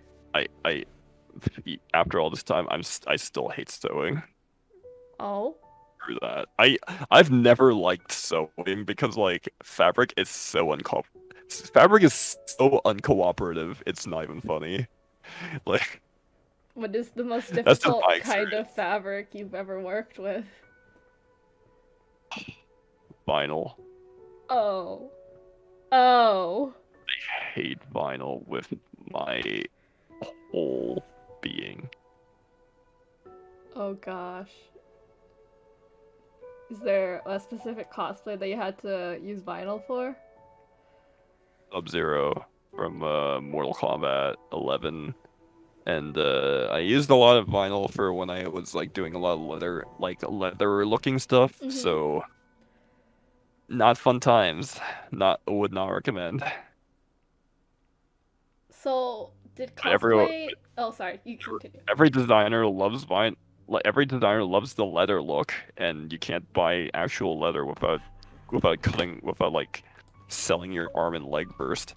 A: after all this time, I still hate sewing.
B: Oh.
A: through that. I've never liked sewing because like fabric is so uncooperative. It's not even funny. Like
B: What is the most
A: that's just
B: difficult
A: my
B: kind of
A: experience.
B: fabric you've ever worked with?
A: Vinyl.
B: Oh. Oh.
A: I hate vinyl with my whole being.
B: Oh gosh. Is there a specific cosplay that you had to use vinyl for?
A: Sub-Zero from Mortal Kombat 11. And I used a lot of vinyl for when I was like doing a lot of leather looking stuff.
B: Mhm.
A: So not fun times. Would not recommend.
B: So, did
A: But everyone,
B: cosplay... Oh, sorry, you continue.
A: every designer loves vine. Like every designer loves the leather look, and you can't buy actual leather without like selling your arm and leg first.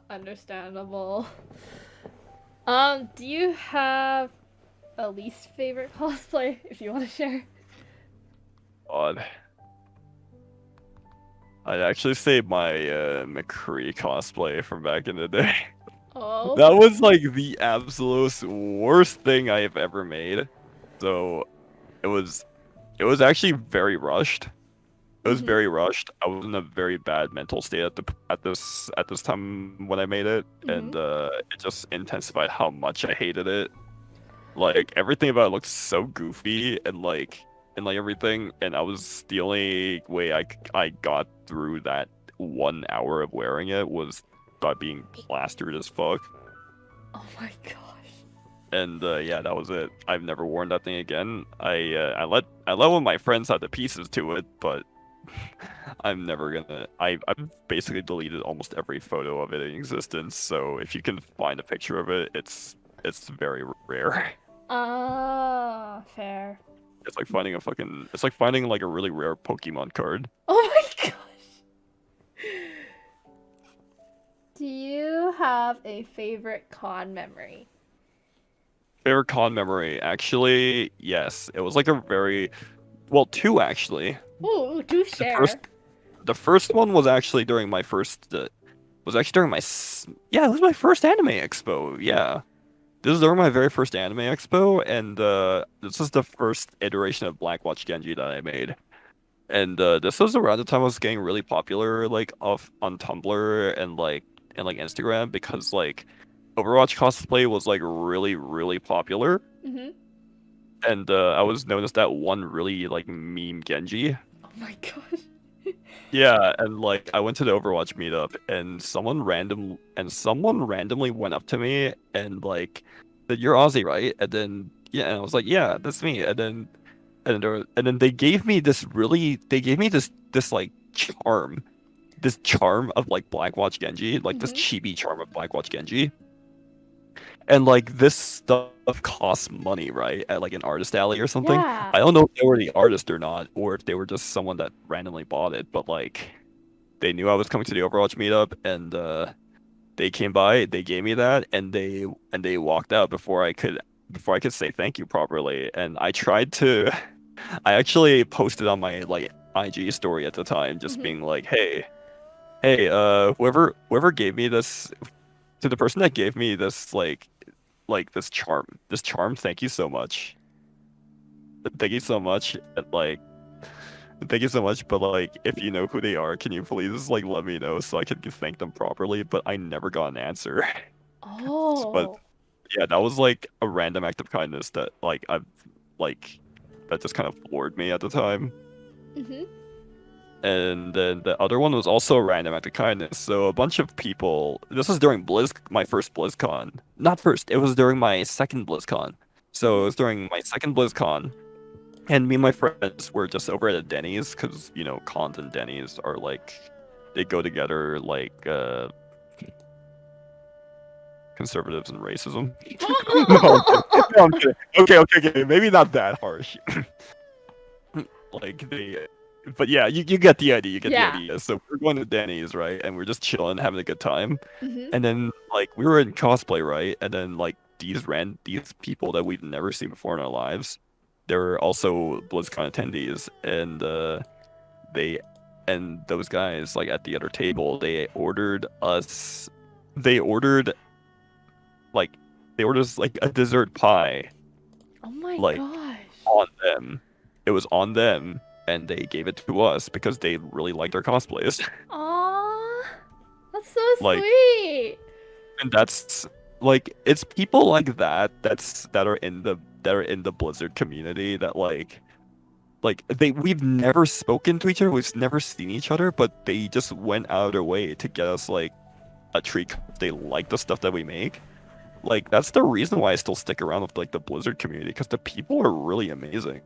B: Understandable. Do you have a least favorite cosplay, if you want to share?
A: Odd. I'd actually say my McCree cosplay from back in the day.
B: Oh.
A: That was like the absolute worst thing I have ever made. So it was actually very rushed. It was
B: Mhm.
A: very rushed. I was in a very bad mental state at this time when I made it, and it just intensified how much I hated it. Like everything about it looked so goofy and like everything, and I was the only way I got through that 1 hour of wearing it was by being plastered as fuck.
B: Oh my gosh.
A: And yeah, that was it. I've never worn that thing again. I let one of my friends have the pieces to it, but I'm never gonna. I've basically deleted almost every photo of it in existence. So if you can find a picture of it, it's very rare.
B: Fair.
A: It's like finding It's like finding like a really rare Pokemon card.
B: Oh my gosh. Do you have a favorite con memory?
A: Favorite con memory, actually, yes. It was like a very two actually.
B: Ooh, do
A: The
B: share.
A: first one was actually during my first yeah, it was my first anime expo. Yeah. This is during my very first anime expo, and this is the first iteration of Black Watch Genji that I made. And this was around the time I was getting really popular, like off on Tumblr and like Instagram, because like Overwatch cosplay was like really, really popular.
B: Mm-hmm.
A: And I was known as that one really like meme Genji.
B: Oh my gosh.
A: Yeah, and like I went to the Overwatch meetup, and someone randomly went up to me and like said, "You're Auzzie, right?" And then yeah, and I was like, "Yeah, that's me." And then they gave me this like charm of like Black Watch Genji, like this
B: Mm-hmm.
A: chibi charm of Black Watch Genji. And like this stuff costs money, right? At like an artist alley or something.
B: Yeah.
A: I don't know if they were the artist or not, or if they were just someone that randomly bought it, but like they knew I was coming to the Overwatch meetup, and they came by, they gave me that, and they walked out before I could say thank you properly. And I tried to I actually posted on my like IG story at the time, just
B: Mhm.
A: being like, hey, whoever gave me this, to the person that gave me this this charm, thank you so much. Thank you so much. And like thank you so much, but like if you know who they are, can you please like let me know so I can thank them properly? But I never got an answer. But
B: Oh.
A: yeah, that was like a random act of kindness that like I've like that just kind of floored me at the time.
B: Mm-hmm.
A: And then the other one was also a random act of kindness. So a bunch of people. This was during my first BlizzCon. Not first. It was during my second BlizzCon. So it was during my second BlizzCon, and me and my friends were just over at a Denny's because you know cons and Denny's are like they go together like conservatives and racism. No, I'm kidding. Okay. Maybe not that harsh. Like they but yeah, you get the idea. You get
B: Yeah.
A: the idea. So we're going to Denny's, right? And we're just chilling, having a good time.
B: Mm-hmm.
A: And then like we were in cosplay, right? And then like these people that we've never seen before in our lives. They're also BlizzCon attendees, and they and those guys like at the other table, they ordered us like they ordered us like a dessert pie
B: Oh my
A: like
B: gosh.
A: on them. It was on them, and they gave it to us because they really liked our cosplays.
B: Aww. That's so
A: Like,
B: sweet.
A: and that's like it's people like that are in the Blizzard community that we've never spoken to each other, we've never seen each other, but they just went out of their way to get us like a treat 'cause they like the stuff that we make. Like that's the reason why I still stick around with like the Blizzard community, because the people are really amazing.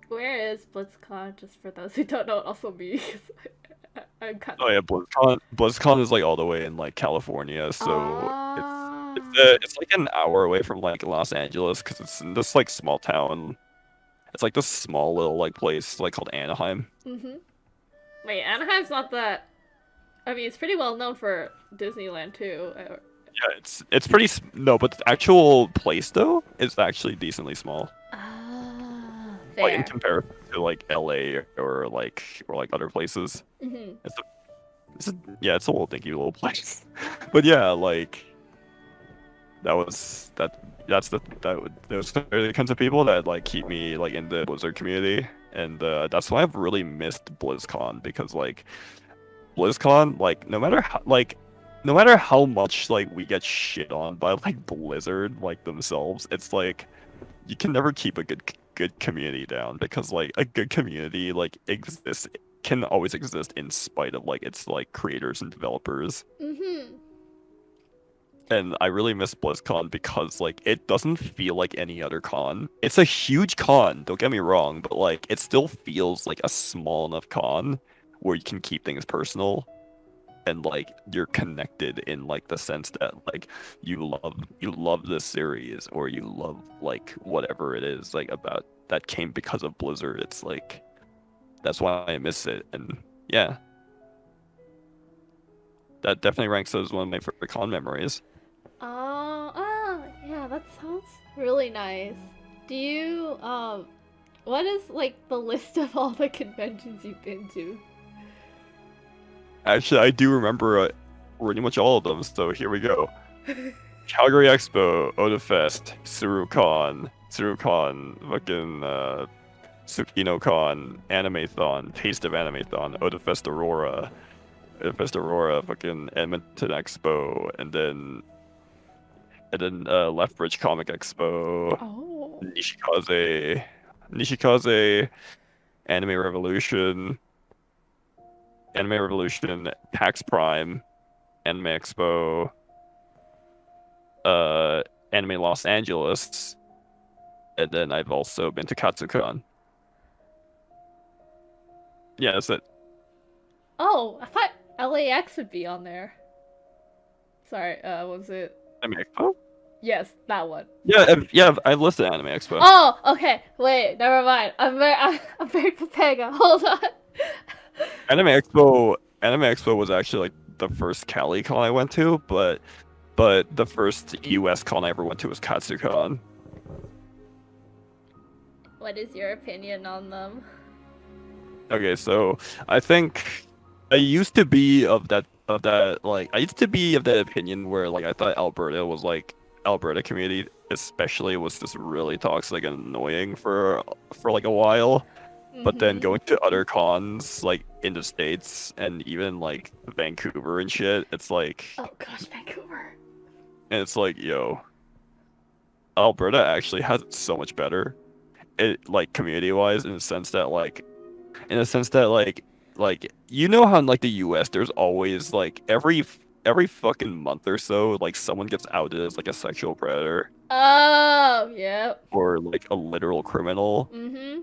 B: Where is BlizzCon? Just for those who don't know, also me. 'Cause I'm kind
A: Oh
B: of.
A: yeah, BlizzCon is like all the way in like California, so it's like an hour away from like Los Angeles because it's in this like small town. It's like this small little like place like called Anaheim.
B: Wait, Anaheim's not that. I mean, it's pretty well known for Disneyland too.
A: Yeah, it's pretty no, but the actual place though is actually decently small.
B: Ah,
A: Like in
B: fair.
A: comparison to like LA or like other places. It's a little dinky little place. But yeah, like those are the kinds of people that like keep me like in the Blizzard community, and that's why I've really missed BlizzCon, because like BlizzCon, like no matter how much like we get shit on by like Blizzard like themselves, it's like you can never keep a good community down, because like a good community like can always exist in spite of like its like creators and developers. And I really miss BlizzCon because like it doesn't feel like any other con. It's a huge con, don't get me wrong, but like it still feels like a small enough con where you can keep things personal, and like you're connected in like the sense that like you love this series, or you love like whatever it is like about that came because of Blizzard. It's like that's why I miss it. And yeah, that definitely ranks as one of my favorite con memories.
B: Yeah, that sounds really nice. Do you, what is, like, the list of all the conventions you've been to?
A: Actually, I do remember pretty much all of them, so here we go. Calgary Expo, Otafest, SuruCon, fucking SukinoCon, Animathon, Taste of Animathon, Otafest Aurora, fucking Edmonton Expo, and then Lethbridge Comic Expo,
B: Oh.
A: Nishikaze, Anime Revolution, PAX Prime, Anime Expo, Anime Los Angeles, and then I've also been to Katsucon. Yeah, that's it.
B: Oh, I thought LAX would be on there. Sorry, was it?
A: Anime Expo?
B: Yes, that one.
A: Yeah, I've listed Anime Expo.
B: Oh, okay. Wait, never mind. I'm very prepared. Hold on.
A: Anime Expo was actually like the first Cali con I went to, but the first US con I ever went to was Katsucon.
B: What is your opinion on them?
A: Okay, so I think I used to be of that opinion where like I thought Alberta community especially was just really toxic and annoying for like a while. But then going to other cons like in the States and even like Vancouver and shit, it's like,
B: oh gosh, Vancouver.
A: and it's like, yo, Alberta actually has it so much better. It like community wise, in the sense that like you know how in like the US there's always like every fucking month or so like someone gets outed as like a sexual predator
B: Oh, yep.
A: or like a literal criminal.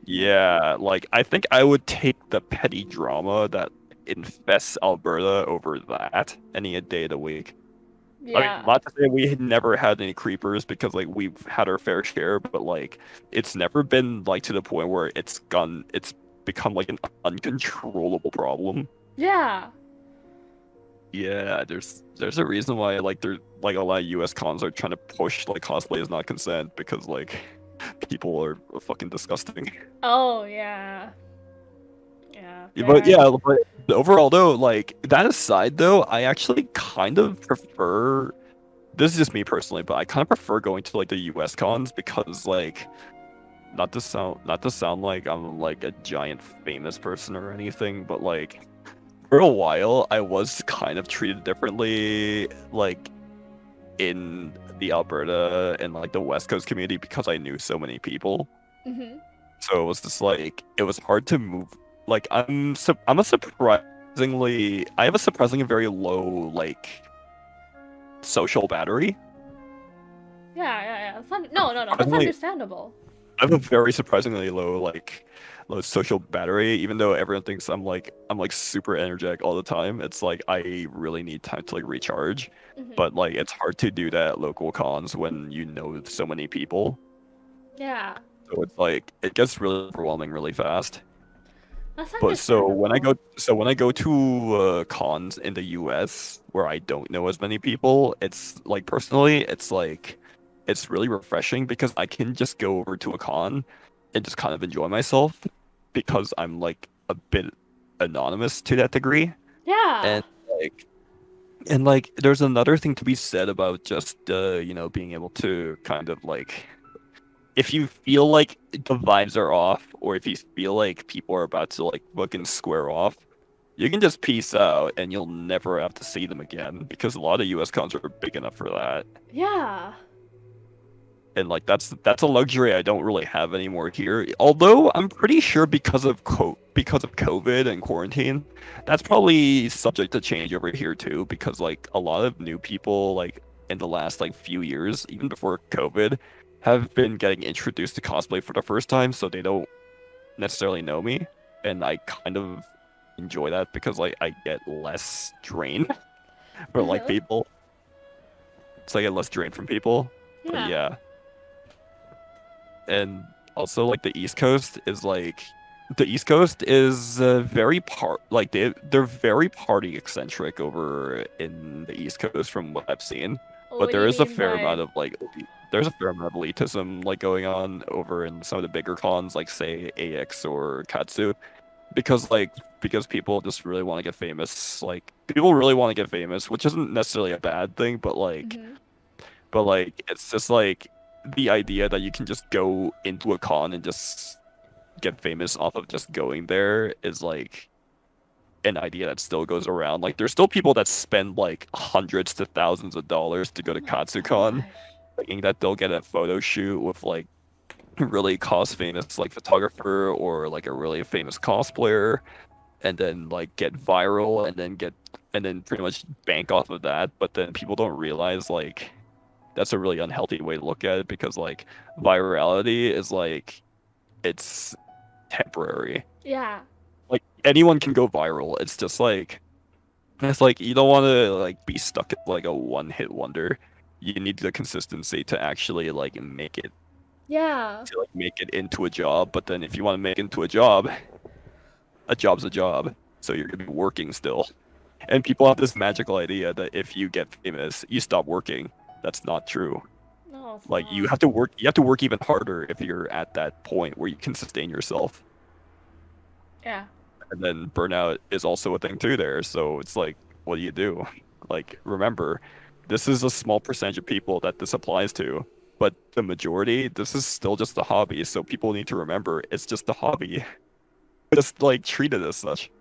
A: Yeah, like I think I would take the petty drama that infests Alberta over that any day of the week.
B: Yeah.
A: I mean, not to say we had never had any creepers, because like we've had our fair share, but like it's never been like to the point where it's become like an uncontrollable problem.
B: Yeah.
A: Yeah, there's a reason why like there like a lot of US cons are trying to push like cosplay is not consent because like people are fucking disgusting.
B: Oh yeah. Yeah.
A: But
B: Fair.
A: yeah, but overall though, like that aside though, I actually kind of prefer this is just me personally, but I kind of prefer going to like the US cons because like not to sound like I'm like a giant famous person or anything, but like for a while I was kind of treated differently like in the Alberta and like the West Coast community because I knew so many people.
B: Mhm.
A: So it was just like it was hard to move. Like I'm a surprisingly I have a surprisingly very low like social battery.
B: Yeah. No. That's
A: Surprisingly,
B: understandable.
A: I have a very surprisingly low social battery. Even though everyone thinks I'm like super energetic all the time, it's like I really need time to like recharge.
B: Mhm.
A: But like it's hard to do that at local cons when you know so many people.
B: Yeah.
A: So it's like it gets really overwhelming really fast.
B: That's
A: But
B: understandable.
A: when I go to cons in the US where I don't know as many people, it's like personally, it's like it's really refreshing because I can just go over to a con and just kind of enjoy myself because I'm like a bit anonymous to that degree.
B: Yeah.
A: And like and there's another thing to be said about just being able to kind of like if you feel like the vibes are off, or if you feel like people are about to like fucking square off, you can just peace out and you'll never have to see them again because a lot of US cons are big enough for that.
B: Yeah.
A: And like that's a luxury I don't really have anymore here. Although I'm pretty sure because of COVID and quarantine, that's probably subject to change over here too because like a lot of new people like in the last like few years, even before COVID, have been getting introduced to cosplay for the first time, so they don't necessarily know me, and I kind of enjoy that because like I get less drain from like
B: Uh-huh.
A: people. So I get less drain from people. But
B: Yeah.
A: yeah. And also like the East Coast is very they're very party eccentric over in the East Coast from what I've seen. But
B: What do you mean by?
A: there's a fair amount of elitism like going on over in some of the bigger cons like say AX or Katsu because people just really want to get famous. Like people really want to get famous, which isn't necessarily a bad thing,
B: Mhm.
A: but like it's just like the idea that you can just go into a con and just get famous off of just going there is like an idea that still goes around. Like there's still people that spend like hundreds to thousands of dollars to go to
B: Oh my
A: KatsuCon,
B: gosh.
A: thinking that they'll get a photo shoot with like really cost famous like photographer or like a really famous cosplayer and then like get viral and then pretty much bank off of that. But then people don't realize like that's a really unhealthy way to look at it because like virality is like it's temporary.
B: Yeah.
A: Like anyone can go viral. It's like you don't want to like be stuck at like a one hit wonder. You need the consistency to actually like
B: Yeah.
A: make it into a job. But then if you want to make it into a job's a job. So you're gonna be working still. And people have this magical idea that if you get famous, you stop working. That's not true.
B: No, it's
A: Like
B: not.
A: you have to work even harder if you're at that point where you can sustain yourself.
B: Yeah.
A: And then burnout is also a thing too there. So it's like, what do you do? Like, remember, this is a small percentage of people that this applies to, but the majority, this is still just a hobby. So people need to remember it's just a hobby. Just like treat it as such.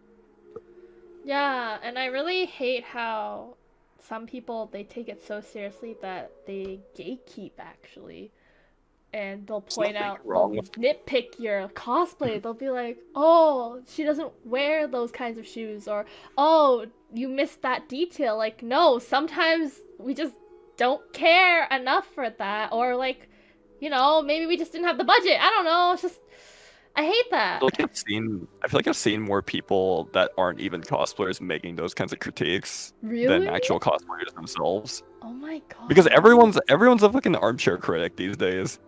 B: Yeah, and I really hate how some people they take it so seriously that they gatekeep actually. And they'll
A: There's
B: point
A: nothing
B: out, they'll
A: wrong with
B: nitpick your cosplay. They'll be like, "Oh, she doesn't wear those kinds of shoes," or "Oh, you missed that detail." Like, no, sometimes we just don't care enough for that, or like, maybe we just didn't have the budget. I don't know. It's just, I hate that.
A: I feel like I've seen more people that aren't even cosplayers making those kinds of critiques than
B: Really?
A: actual cosplayers themselves.
B: Oh my
A: Because
B: god.
A: everyone's a fucking armchair critic these days.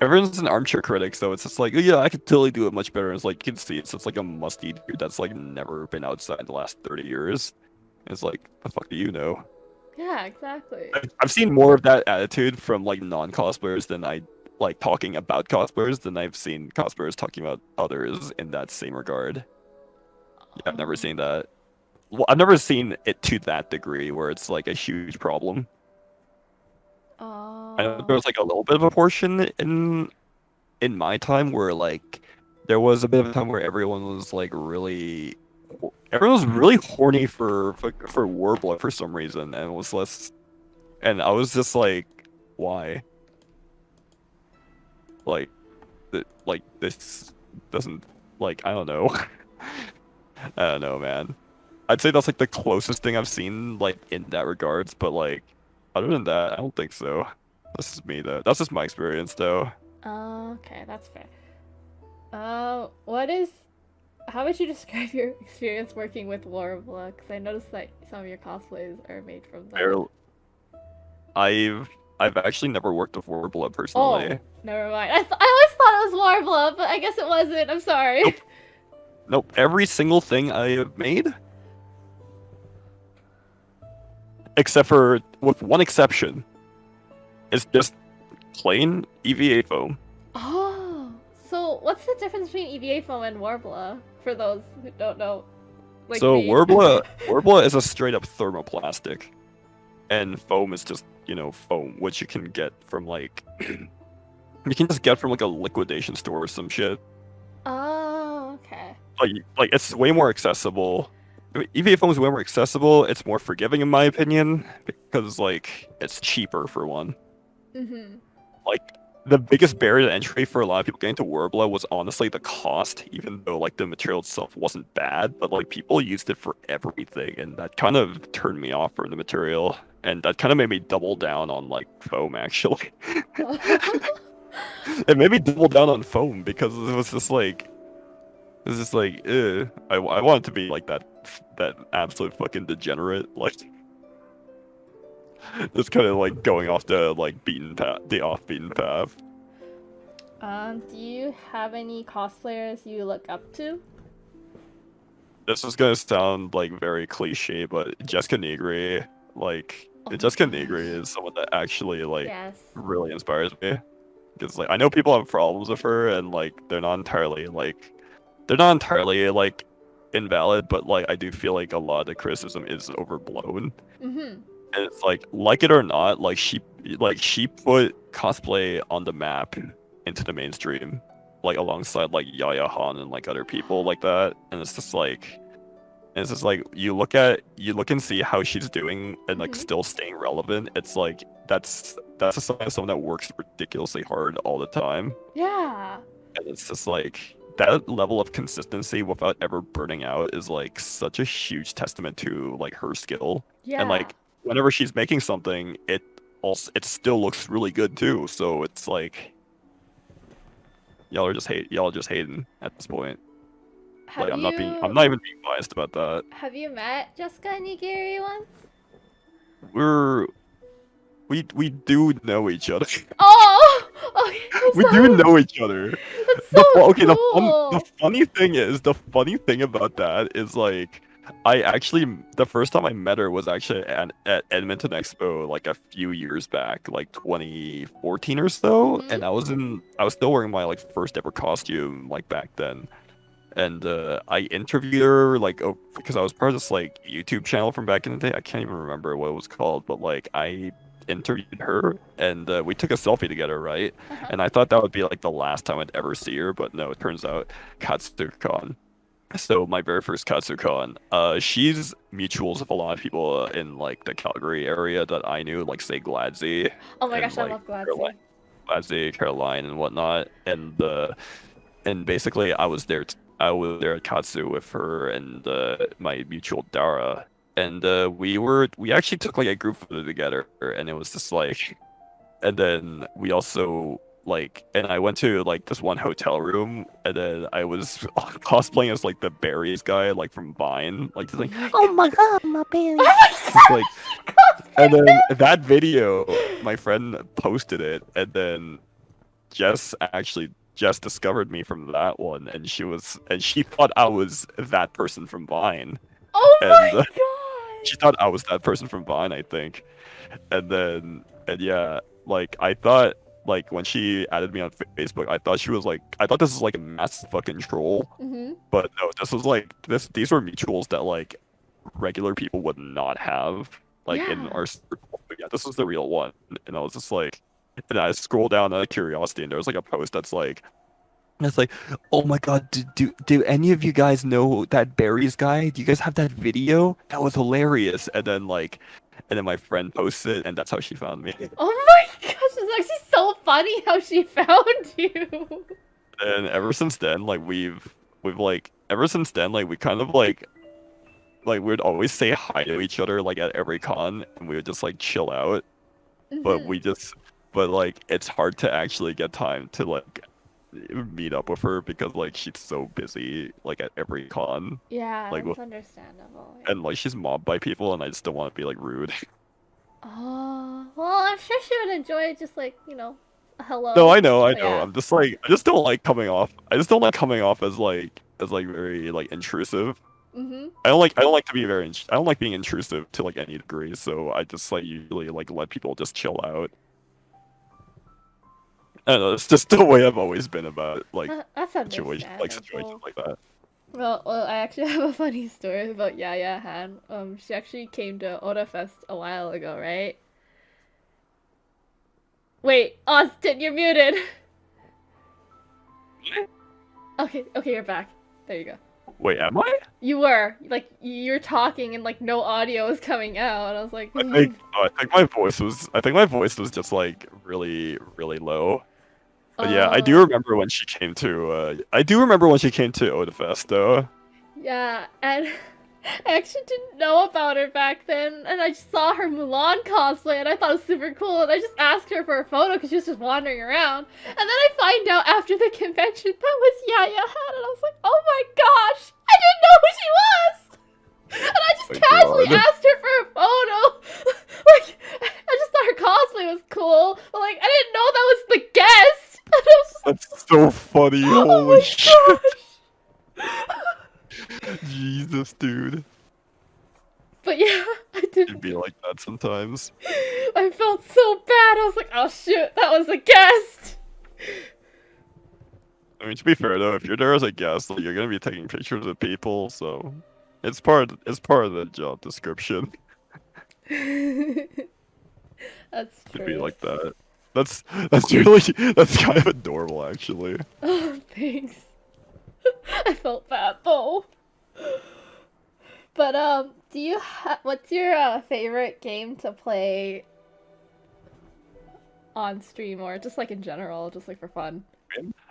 A: Everyone's an armchair critic, so it's just like, oh, yeah, I could totally do it much better. And it's like you can see it's like a musty dude that's like never been outside the last 30 years. It's like, the fuck do you know?
B: Yeah, exactly.
A: I've seen more of that attitude from like non-cosplayers than I like talking about cosplayers than I've seen cosplayers talking about others in that same regard. Yeah, I've never seen that. Well, I've never seen it to that degree where it's like a huge problem. I know there
B: Oh.
A: was like a little bit of a portion in my time where like there was a bit of a time where everyone was really horny for Warbler for some reason and was less and I was just like, why? Like this doesn't like I don't know. I don't know, man. I'd say that's like the closest thing I've seen like in that regards, but like other than that, I don't think so. This is me though. That's just my experience though.
B: Okay, that's fair. What is... How would you describe your experience working with Warbler? Because I noticed that some of your cosplays are made from that.
A: Barely- I've actually never worked with Warbler personally.
B: Oh, never mind. I always thought it was Warbler, but I guess it wasn't. I'm sorry.
A: Nope. Nope. Every single thing I have made, except for with one exception, is just plain EVA foam.
B: Oh, so what's the difference between EVA foam and Warbler? For those who don't know, like
A: So
B: me.
A: Warbler is a straight up thermoplastic, and foam is just foam, which you can get from like you can just get from like a liquidation store or some shit.
B: Oh, okay.
A: Like it's way more accessible. EVA foam is way more accessible. It's more forgiving in my opinion because like it's cheaper for one.
B: Mhm.
A: Like the biggest barrier to entry for a lot of people getting into Warbler was honestly the cost, even though like the material itself wasn't bad, but like people used it for everything, and that kind of turned me off from the material, and that kind of made me double down on like foam actually. It made me double down on foam because it was just like I wanted to be like that absolute fucking degenerate, like just kind of like going off the like the off beaten path.
B: Do you have any cosplayers you look up to?
A: This is gonna sound like very cliche, but Jessica Negri, like
B: Oh
A: Jessica
B: my
A: Negri
B: gosh.
A: is someone that actually like
B: Yes.
A: really inspires me. Because like I know people have problems with her, and like they're not entirely like invalid, but like I do feel like a lot of the criticism is overblown.
B: Mhm.
A: And it's like it or not, like she put cosplay on the map into the mainstream, like alongside like Yaya Han and like other people like that. And it's just like you look and see how she's doing and like
B: Mhm.
A: still staying relevant. It's like that's a sign of someone that works ridiculously hard all the time.
B: Yeah.
A: And it's just like that level of consistency without ever burning out is like such a huge testament to like her skill.
B: Yeah.
A: And like whenever she's making something, it still looks really good too. So it's like y'all are just hating at this point.
B: Have
A: Like I'm not
B: you
A: even being biased about that.
B: have you met Jessica Nigiri once?
A: We do know each other.
B: Oh, okay.
A: We do know each other.
B: That's so
A: Okay,
B: cool.
A: the funny thing about that is like the first time I met her was actually at Edmonton Expo like a few years back, like 2014 or so,
B: Mhm.
A: and I was still wearing my like first ever costume like back then. And I interviewed her like because I was part of this like YouTube channel from back in the day. I can't even remember what it was called, but like I interviewed her and we took a selfie together, right?
B: Uh-huh.
A: And I thought that would be like the last time I'd ever see her, but no, it turns out KatsuCon. So my very first KatsuCon, she's mutuals with a lot of people in like the Calgary area that I knew, like say Gladzy
B: Oh my
A: and
B: gosh, I
A: like
B: love Gladzy.
A: Caroline and whatnot, and basically I was there at Katsu with her and my mutual Dara, and we actually took like a group photo together, and it was just like, and then we also like, and I went to like this one hotel room, and then I was cosplaying as like the berries guy, like from Vine, like just like,
C: Oh my god, my belly.
A: just, like, and then that video, my friend posted it, and then Jess discovered me from that one, and she thought I was that person from Vine.
B: Oh my
A: And
B: god!
A: she thought I was that person from Vine, I think. And yeah, like I thought, like when she added me on Facebook, I thought she was like, I thought this was like a mass fucking troll.
B: Mm-hmm.
A: But no, this was like these were mutuals that like regular people would not have like in
B: Yeah.
A: our circle. But yeah, this was the real one, and I was just like, and I scroll down out of curiosity, and there was like a post that's like, it's like, oh my god, do any of you guys know that Barry's guy? Do you guys have that video? That was hilarious. And then my friend posted it, and that's how she found me.
B: Oh my gosh, it's actually so funny how she found you.
A: And ever since then, like we've like ever since then, like we kind of like we'd always say hi to each other like at every con, and we would just like chill out. But
B: Mhm.
A: but like it's hard to actually get time to like meet up with her because like she's so busy like at every con,
B: Yeah,
A: like
B: that's understandable.
A: and like she's mobbed by people, and I just don't want to be like rude.
B: Oh, well, I'm sure she would enjoy just like, a
A: No,
B: hello.
A: I know, I know.
B: Yeah.
A: I'm just like I just don't like coming off. I just don't like coming off as like very like intrusive.
B: Mm-hmm.
A: I don't like to be very I don't like being intrusive to like any degree, so I just like usually like let people just chill out. I don't know, it's just the way I've always been about like
B: That's
A: situations
B: understandable.
A: like that.
B: Well, I actually have a funny story about Yaya Han. She actually came to Otafest a while ago, right? Wait, Austin, you're muted. Okay, you're back. There you go.
A: Wait, am I?
B: You were like you're talking and like no audio was coming out. And I was like,
A: I think my voice was just like really really low. But yeah, I do remember when she came to Otafest though.
B: Yeah, and I actually didn't know about her back then, and I just saw her Mulan cosplay, and I thought it was super cool, and I just asked her for a photo because she was just wandering around, and then I find out after the convention that was Yaya Han, and I was like, oh my gosh, I didn't know who she was! And I just
A: My
B: casually
A: God.
B: asked her for a photo! Like, I just thought her cosplay was cool, but like, I didn't know that was the guest! And I was just like,
A: That's so funny.
B: oh
A: Holy
B: my
A: shit.
B: gosh!
A: Jesus, dude.
B: But yeah, I didn't.
A: It'd be like that sometimes.
B: I felt so bad. I was like, oh shoot, that was a guest.
A: I mean, to be fair though, if you're there as a guest, like, you're gonna be taking pictures of people, so it's part of the job description.
B: That's
A: To
B: true.
A: be like that. That's really that's kind of adorable actually.
B: Oh, thanks. I felt bad though. But do you what's your favorite game to play on stream or just like in general, just like for fun?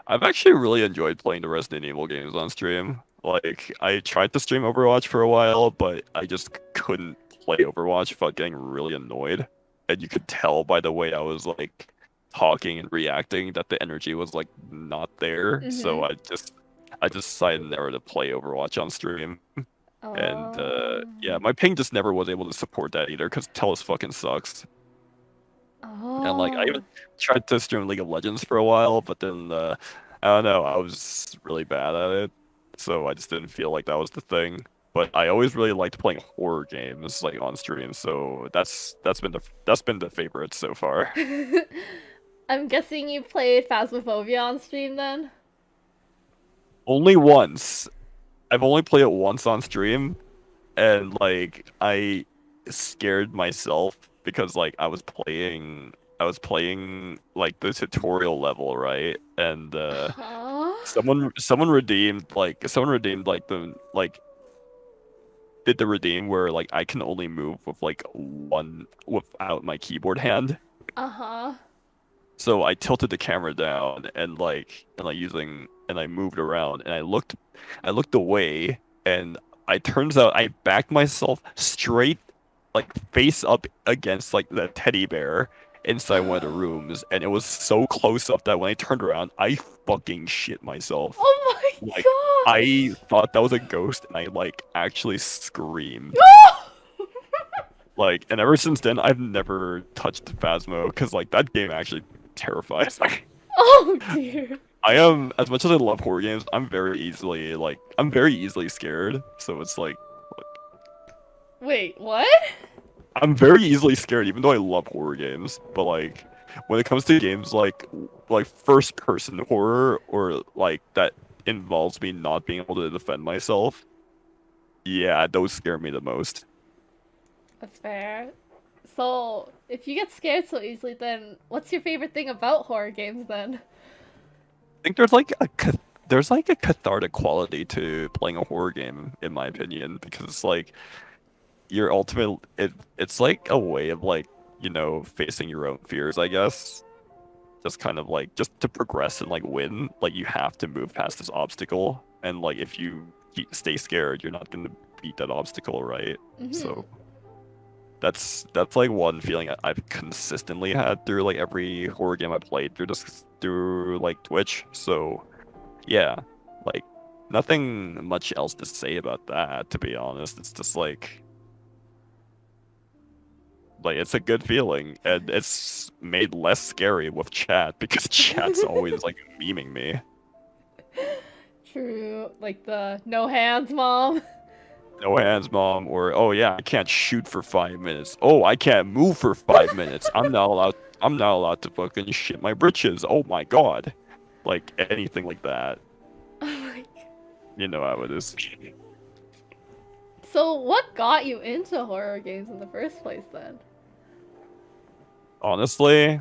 A: I've actually really enjoyed playing the Resident Evil games on stream. Like, I tried to stream Overwatch for a while, but I just couldn't play Overwatch without getting really annoyed. And you could tell by the way I was like talking and reacting that the energy was like not there. So
B: Mhm.
A: I just decided never to play Overwatch on stream. And yeah,
B: Oh.
A: my ping just never was able to support that either because Telus fucking sucks. And like I even
B: Oh.
A: tried to stream League of Legends for a while, but then I don't know, I was really bad at it, so I just didn't feel like that was the thing. But I always really liked playing horror games like on stream, so that's been the favorite so far.
B: I'm guessing you played Phasmophobia on stream then?
A: Only once. I've only played it once on stream, and like I scared myself because like I was playing like the tutorial level, right? And
B: Huh?
A: someone redeemed like the like did the redeem where like I can only move with like one without my keyboard hand.
B: Uh-huh.
A: So I tilted the camera down and I moved around and I looked away and I turns out I backed myself straight like face up against like the teddy bear inside one of the rooms, and it was so close up that when I turned around I fucking shit myself.
B: Oh my
A: Like
B: gosh!
A: I thought that was a ghost and I like actually screamed. Like, and ever since then I've never touched Phasmo because like that game actually terrifies me.
B: Oh dear.
A: I am, as much as I love horror games, I'm very easily scared. So it's like
B: Wait, what?
A: I'm very easily scared, even though I love horror games. But like, when it comes to games like first person horror or like that involves me not being able to defend myself, yeah, those scare me the most.
B: That's fair. So, if you get scared so easily, then what's your favorite thing about horror games then?
A: I think there's like a cathartic quality to playing a horror game, in my opinion, because it's like your ultimate it's like a way of like, facing your own fears, I guess. Just kind of like just to progress and like win, like you have to move past this obstacle, and like if you stay scared, you're not gonna beat that obstacle, right?
B: Mm-hmm.
A: So that's like one feeling I've consistently had through like every horror game I played through like Twitch. So yeah, like nothing much else to say about that, to be honest. It's just like it's a good feeling, and it's made less scary with chat because chat's always like memeing me.
B: True. Like the no hands, mom.
A: No hands, mom, or oh yeah, I can't shoot for 5 minutes. Oh, I can't move for 5 minutes. I'm not allowed. I'm not allowed to fucking shit my britches. Oh my god, like anything like that.
B: Oh my.
A: You know how it is.
B: So, what got you into horror games in the first place then?
A: Honestly,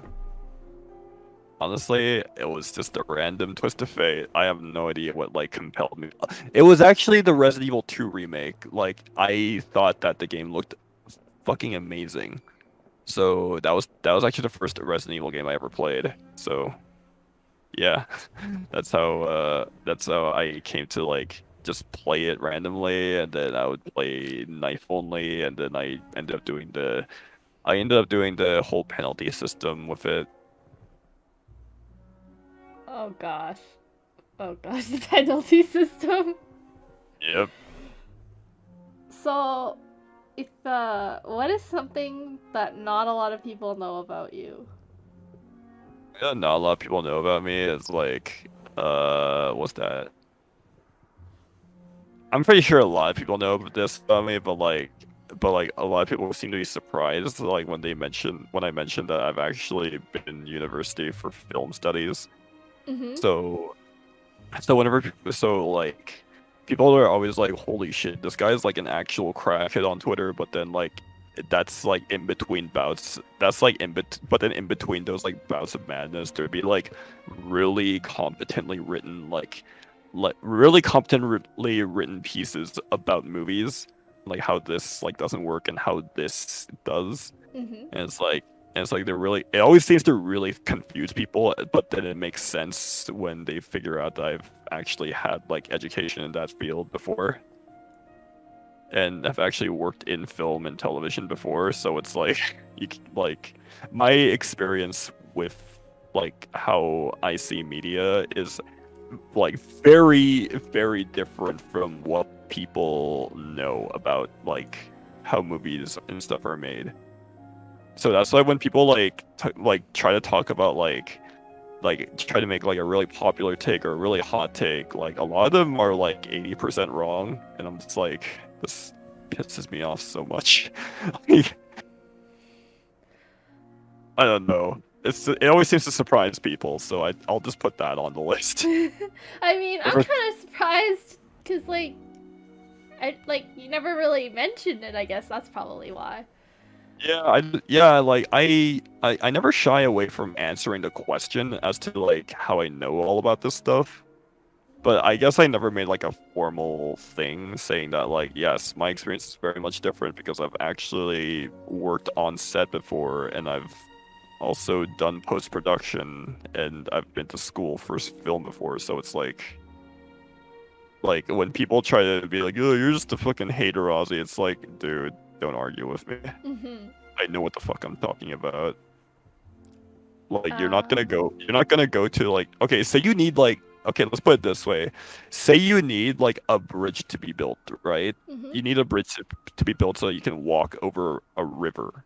A: honestly, it was just a random twist of fate. I have no idea what like compelled me. It was actually the Resident Evil 2 remake. Like I thought that the game looked fucking amazing. So that was actually the first Resident Evil game I ever played. So yeah, that's how I came to like just play it randomly, and then I would play knife only, and then I ended up doing the whole penalty system with it.
B: Oh gosh. Oh gosh, the penalty system.
A: Yep.
B: So, if what is something that not a lot of people know about you?
A: Yeah, not a lot of people know about me. It's like, what's that? I'm pretty sure a lot of people know this about me, but like a lot of people seem to be surprised, like when I mentioned that I've actually been in university for film studies.
B: Mm-hmm.
A: So like people are always like, holy shit, this guy's like an actual crackhead on Twitter, but then like that's like in between bouts. That's like but then in between those like bouts of madness, there'd be like really competently written really competently written pieces about movies, like how this like doesn't work and how this does.
B: Mm-hmm.
A: And it's like it always seems to really confuse people, but then it makes sense when they figure out that I've actually had like education in that field before. And I've actually worked in film and television before, so it's like like my experience with like how I see media is like very, very different from what people know about like how movies and stuff are made. So that's why when people like try to talk about like try to make like a really popular take or a really hot take, like a lot of them are like 80% wrong, and I'm just like, this pisses me off so much. Like, I don't know. It always seems to surprise people, so I'll just put that on the list.
B: I mean, I'm
A: Ever-
B: kind of surprised because you never really mentioned it. I guess that's probably why.
A: Like I never shy away from answering the question as to like how I know all about this stuff. But I guess I never made like a formal thing saying that like, yes, my experience is very much different because I've actually worked on set before, and I've also done post-production, and I've been to school for film before. So it's like when people try to be like, oh, you're just a fucking hater, Auzzie, it's like, dude, don't argue with me.
B: Mm-hmm.
A: I know what the fuck I'm talking about. Like
B: Um.
A: you're not gonna go to like, okay, so you need like, okay, let's put it this way. Say you need like a bridge to be built, right?
B: Mm-hmm.
A: You need a bridge to be built so you can walk over a river.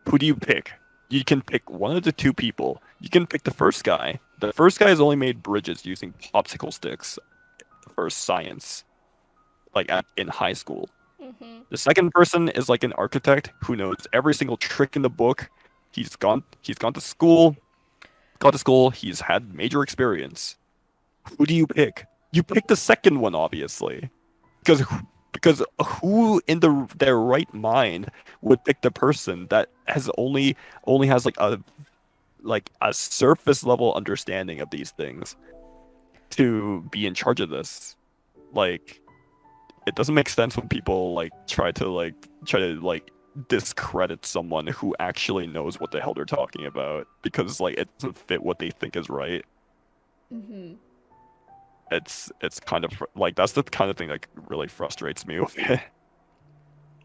A: Who do you pick? You can pick one of the two people. You can pick the first guy. The first guy has only made bridges using popsicle sticks for science, like in high school.
B: Mhm.
A: The second person is like an architect who knows every single trick in the book. He's gone to school, got to school, he's had major experience. Who do you pick? You pick the second one, obviously. Because because who in their right mind would pick the person that has only has like a surface level understanding of these things to be in charge of this? Like it doesn't make sense when people try to discredit someone who actually knows what the hell they're talking about because like it doesn't fit what they think is right.
B: Mhm.
A: It's kind of like that's the kind of thing that really frustrates me with it.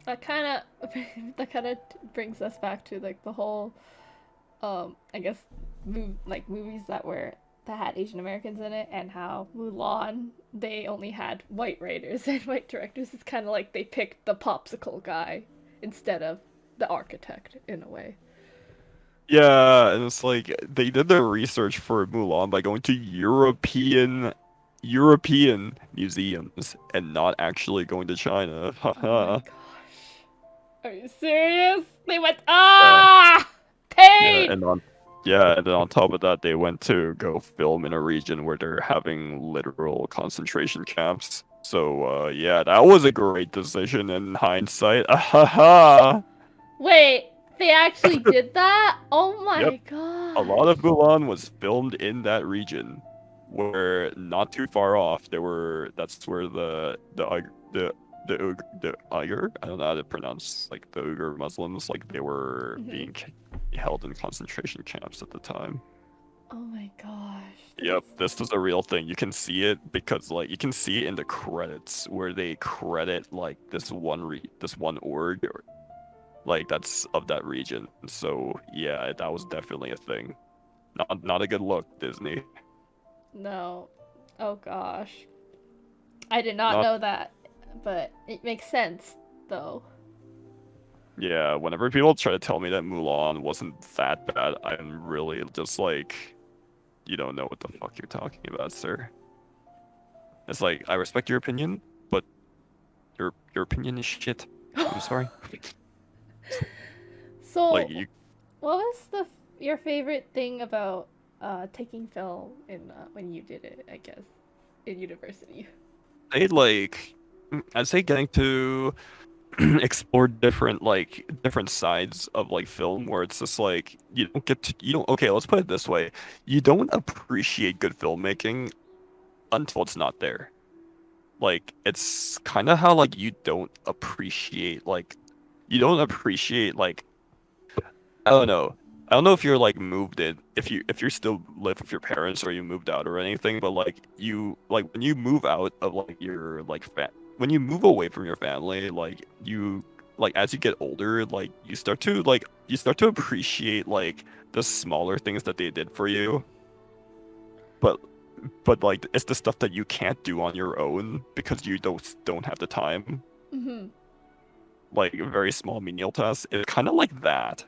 B: That kind of that kind of brings us back to like the whole I guess movies that had Asian Americans in it, and how Mulan they only had white writers and white directors. It's kind of like they picked the popsicle guy instead of the architect in a way.
A: Yeah, and it's like they did their research for Mulan by going to European museums and not actually going to China.
B: Oh my
A: Haha.
B: gosh. Are you serious? They went
A: Yeah, yeah,
B: pain.
A: and then on top of that, they went to go film in a region where they're having literal concentration camps. So yeah, that was a great decision in hindsight. Haha.
B: Wait, they actually did that? Oh
A: Yep.
B: my
A: A lot
B: gosh.
A: of Mulan was filmed in that region, where not too far off there were. That's where the Uyghur. I don't know how to pronounce like the Uyghur Muslims. Like they were
B: Mhm.
A: being held in concentration camps at the time.
B: Oh my gosh.
A: Yep, this is a real thing. You can see it because like you can see it in the credits where they credit like this one org like that's of that region. So yeah, that was definitely a thing. Not a good look, Disney.
B: No. Oh gosh. I did not
A: Not
B: know that, but it makes sense though.
A: Yeah, whenever people try to tell me that Mulan wasn't that bad, I'm really just like, you don't know what the fuck you're talking about, sir. It's like I respect your opinion, but your opinion is shit. I'm sorry. Like
B: So,
A: you
B: what was your favorite thing about taking film in when you did it? I guess in university.
A: say like I'd say getting to explore different sides of like film where it's just like you don't okay, let's put it this way. You don't appreciate good filmmaking until it's not there. Like it's kind of how like you don't appreciate like I don't know. I don't know if you're like moved in if you still live with your parents or you moved out or anything, but like you like when you move out of like your like when you move away from your family, like you like as you get older, like you start to appreciate like the smaller things that they did for you. But like it's the stuff that you can't do on your own because you don't have the time.
B: Mhm.
A: Like very small menial tasks. It's kind of like that.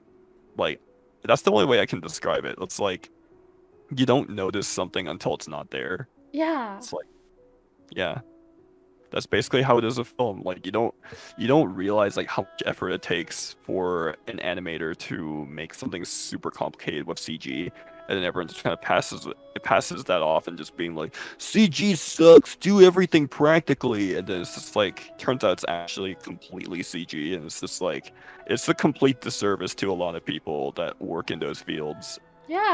A: Like that's the only way I can describe it. It's like you don't notice something until it's not there.
B: Yeah.
A: It's like yeah, that's basically how it is with film. Like you don't realize like how much effort it takes for an animator to make something super complicated with CG, and then everyone just kind of passes that off and just being like CG sucks, do everything practically, and then it's just like turns out it's actually completely CG, and it's just like it's a complete disservice to a lot of people that work in those fields,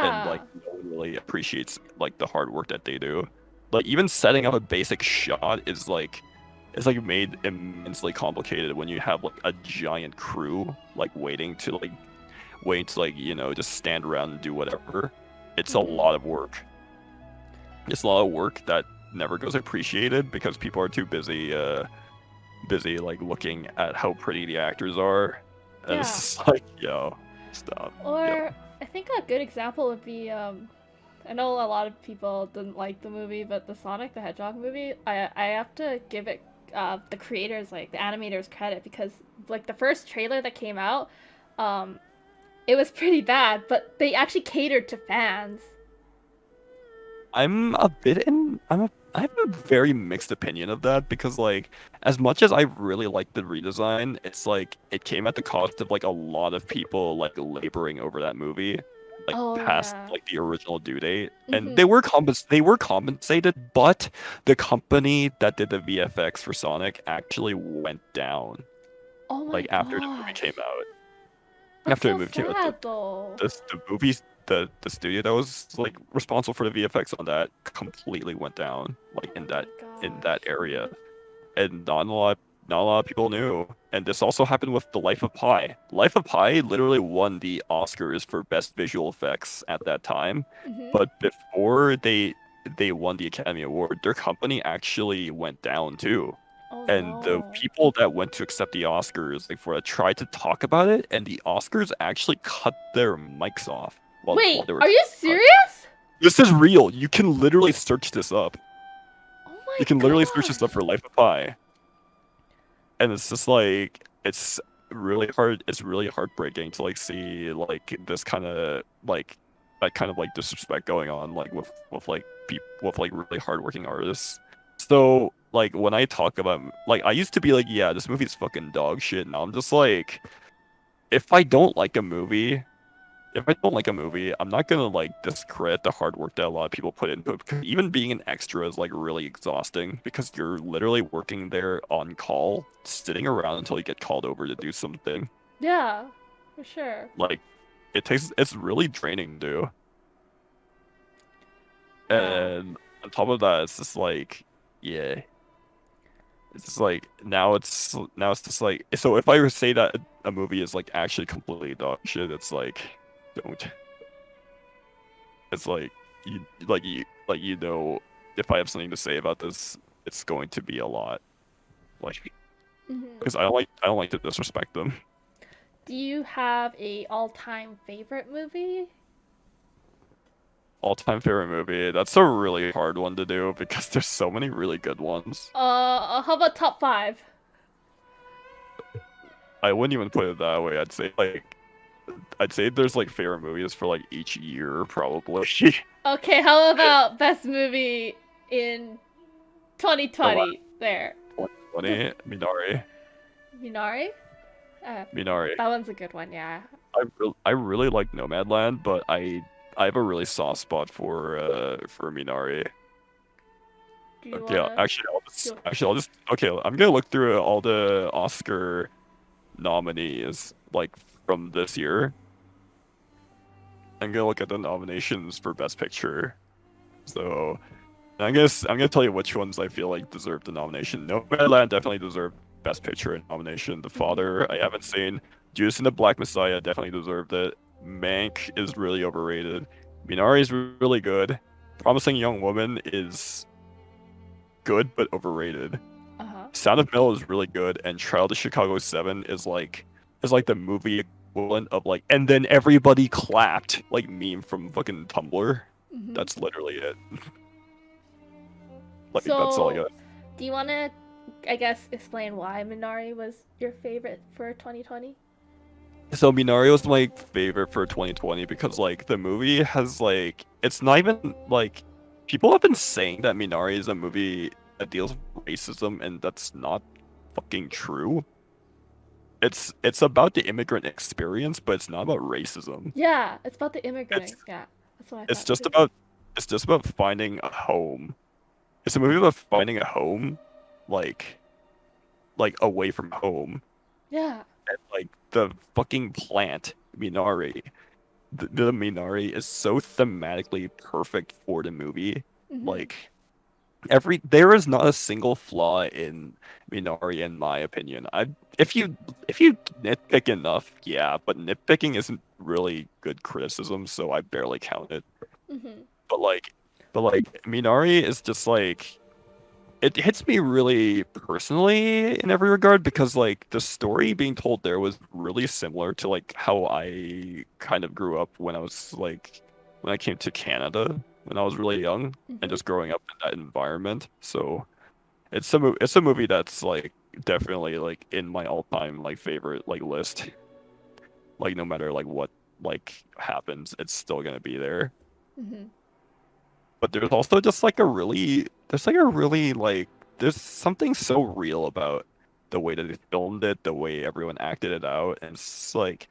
A: and like
B: Yeah.
A: no one really appreciates like the hard work that they do. Like even setting up a basic shot is like it's like made immensely complicated when you have like a giant crew like waiting to like just stand around and do whatever. It's a
B: Mhm.
A: lot of work. It's a lot of work that never goes appreciated because people are too busy like looking at how pretty the actors are, and it's
B: Yeah.
A: just like yo, stop. Yep.
B: Or I think a good example would be I know a lot of people didn't like the movie, but the Sonic the Hedgehog movie, I have to give it the creators, like the animators, credit, because like the first trailer that came out, um, it was pretty bad, but they actually catered to fans.
A: I'm a bit I have a very mixed opinion of that because like as much as I really like the redesign, it's like it came at the cost of like a lot of people like laboring over that movie like
B: Oh
A: past
B: yeah.
A: like the original due date. And
B: Mhm.
A: they were compensated, but the company that did the VFX for Sonic actually went down
B: Oh my
A: like after the movie
B: gosh.
A: came out.
B: That's
A: After the
B: so
A: movie came out,
B: sad though.
A: the movies the studio that was like responsible for the VFX on that completely went down like
B: Oh my
A: in
B: gosh.
A: that area, and not a lot of people knew. And this also happened with The Life of Pi. Life of Pi literally won the Oscars for best visual effects at that time,
B: Mhm.
A: but before they won the Academy Award, their company actually went down too.
B: Oh
A: And the
B: no.
A: people that went to accept the Oscars, like for tried to talk about it, and the Oscars actually cut their mics off while
B: Wait,
A: they were
B: are you
A: talking about it.
B: serious?
A: This is real. You can literally search this up.
B: Oh
A: You
B: my
A: can literally search this up
B: gosh.
A: for Life of Pi, and it's just like it's really hard. It's really heartbreaking to like see like this kind of like that kind of like disrespect going on like with like people with like really hardworking artists. So like when I talk about like I used to be like, yeah, this movie's fucking dog shit. Now I'm just like, if I don't like a movie, if I don't like a movie, I'm not gonna like discredit the hard work that a lot of people put into it. Because even being an extra is like really exhausting because you're literally working there on call, sitting around until you get called over to do something.
B: Yeah, for sure.
A: Like it's really draining, dude.
B: Yeah.
A: And on top of that, it's just like, yeah, it's just like now it's just like, so if I were to say that a movie is like actually completely dog shit, it's like don't. It's like you know, if I have something to say about this, it's going to be a lot. Like
B: Mhm.
A: because I don't like to disrespect them.
B: Do you have a all-time favorite movie?
A: All-time favorite movie. That's a really hard one to do because there's so many really good ones.
B: How about top 5?
A: I wouldn't even put it that way. I'd say there's like favorite movies for like each year probably.
B: Okay, how about best movie in
A: The last
B: 2020? There. The
A: 2020, Minari.
B: Minari? Uh,
A: Minari.
B: that one's a good one, yeah.
A: I really like Nomadland, but I have a really soft spot for Minari.
B: Do you
A: Okay,
B: wanna go?
A: I'll just okay. I'm gonna look through all the Oscar nominees like from this year. I'm gonna look at the nominations for Best Picture. So I'm gonna tell you which ones I feel like deserve the nomination. Nomadland definitely deserved Best Picture nomination. The
B: Mhm.
A: Father I haven't seen. Judas and the Black Messiah definitely deserved it. Mank is really overrated. Minari is really good. Promising Young Woman is good but overrated.
B: Uh-huh.
A: Sound of Metal is really good, and Trial to Chicago 7 is like the movie equivalent of like, and then everybody clapped like meme from fucking Tumblr.
B: Mhm.
A: That's literally it. Like that's all I
B: So,
A: got.
B: do you wanna, I guess, explain why Minari was your favorite for 2020?
A: So Minari was my favorite for 2020 because like the movie has like it's not even like people have been saying that Minari is a movie that deals with racism, and that's not fucking true. It's about the immigrant experience, but it's not about racism.
B: Yeah, it's about the
A: It's
B: immigrant. Yeah, that's what I
A: it's
B: thought
A: just
B: too.
A: about it's just about finding a home. It's a movie about finding a home, like away from home.
B: Yeah.
A: And like the fucking plant, Minari. The Minari is so thematically perfect for the movie.
B: Mhm.
A: Like there is not a single flaw in Minari in my opinion. I if you nitpick enough, yeah, but nitpicking isn't really good criticism, so I barely count it.
B: Mhm.
A: But like Minari is just like it hits me really personally in every regard because like the story being told there was really similar to like how I kind of grew up when I was like when I came to Canada when I was really young and
B: Mhm.
A: just growing up in that environment. So it's a movie that's like definitely like in my all-time like favorite like list. Like no matter like what like happens, it's still gonna be there.
B: Mhm.
A: but there's also just like there's something so real about the way that they filmed it, the way everyone acted it out, and it's like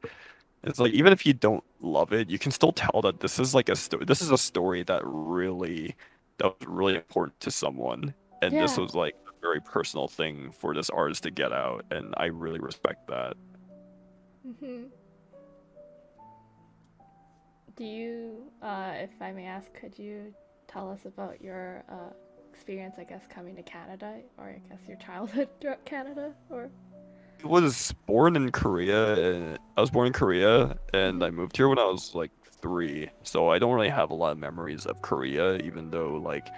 A: even if you don't love it, you can still tell that this is like a story. This is a story that was really important to someone, and this
B: Yeah.
A: was like a very personal thing for this artist to get out, and I really respect that.
B: Hmm. Do you, if I may ask, could you tell us about your experience, I guess, coming to Canada, or I guess your childhood throughout Canada, or?
A: Was born in Korea, and I was born in Korea, and
B: Hmm.
A: I moved here when I was like 3. So I don't really have a lot of memories of Korea, even though like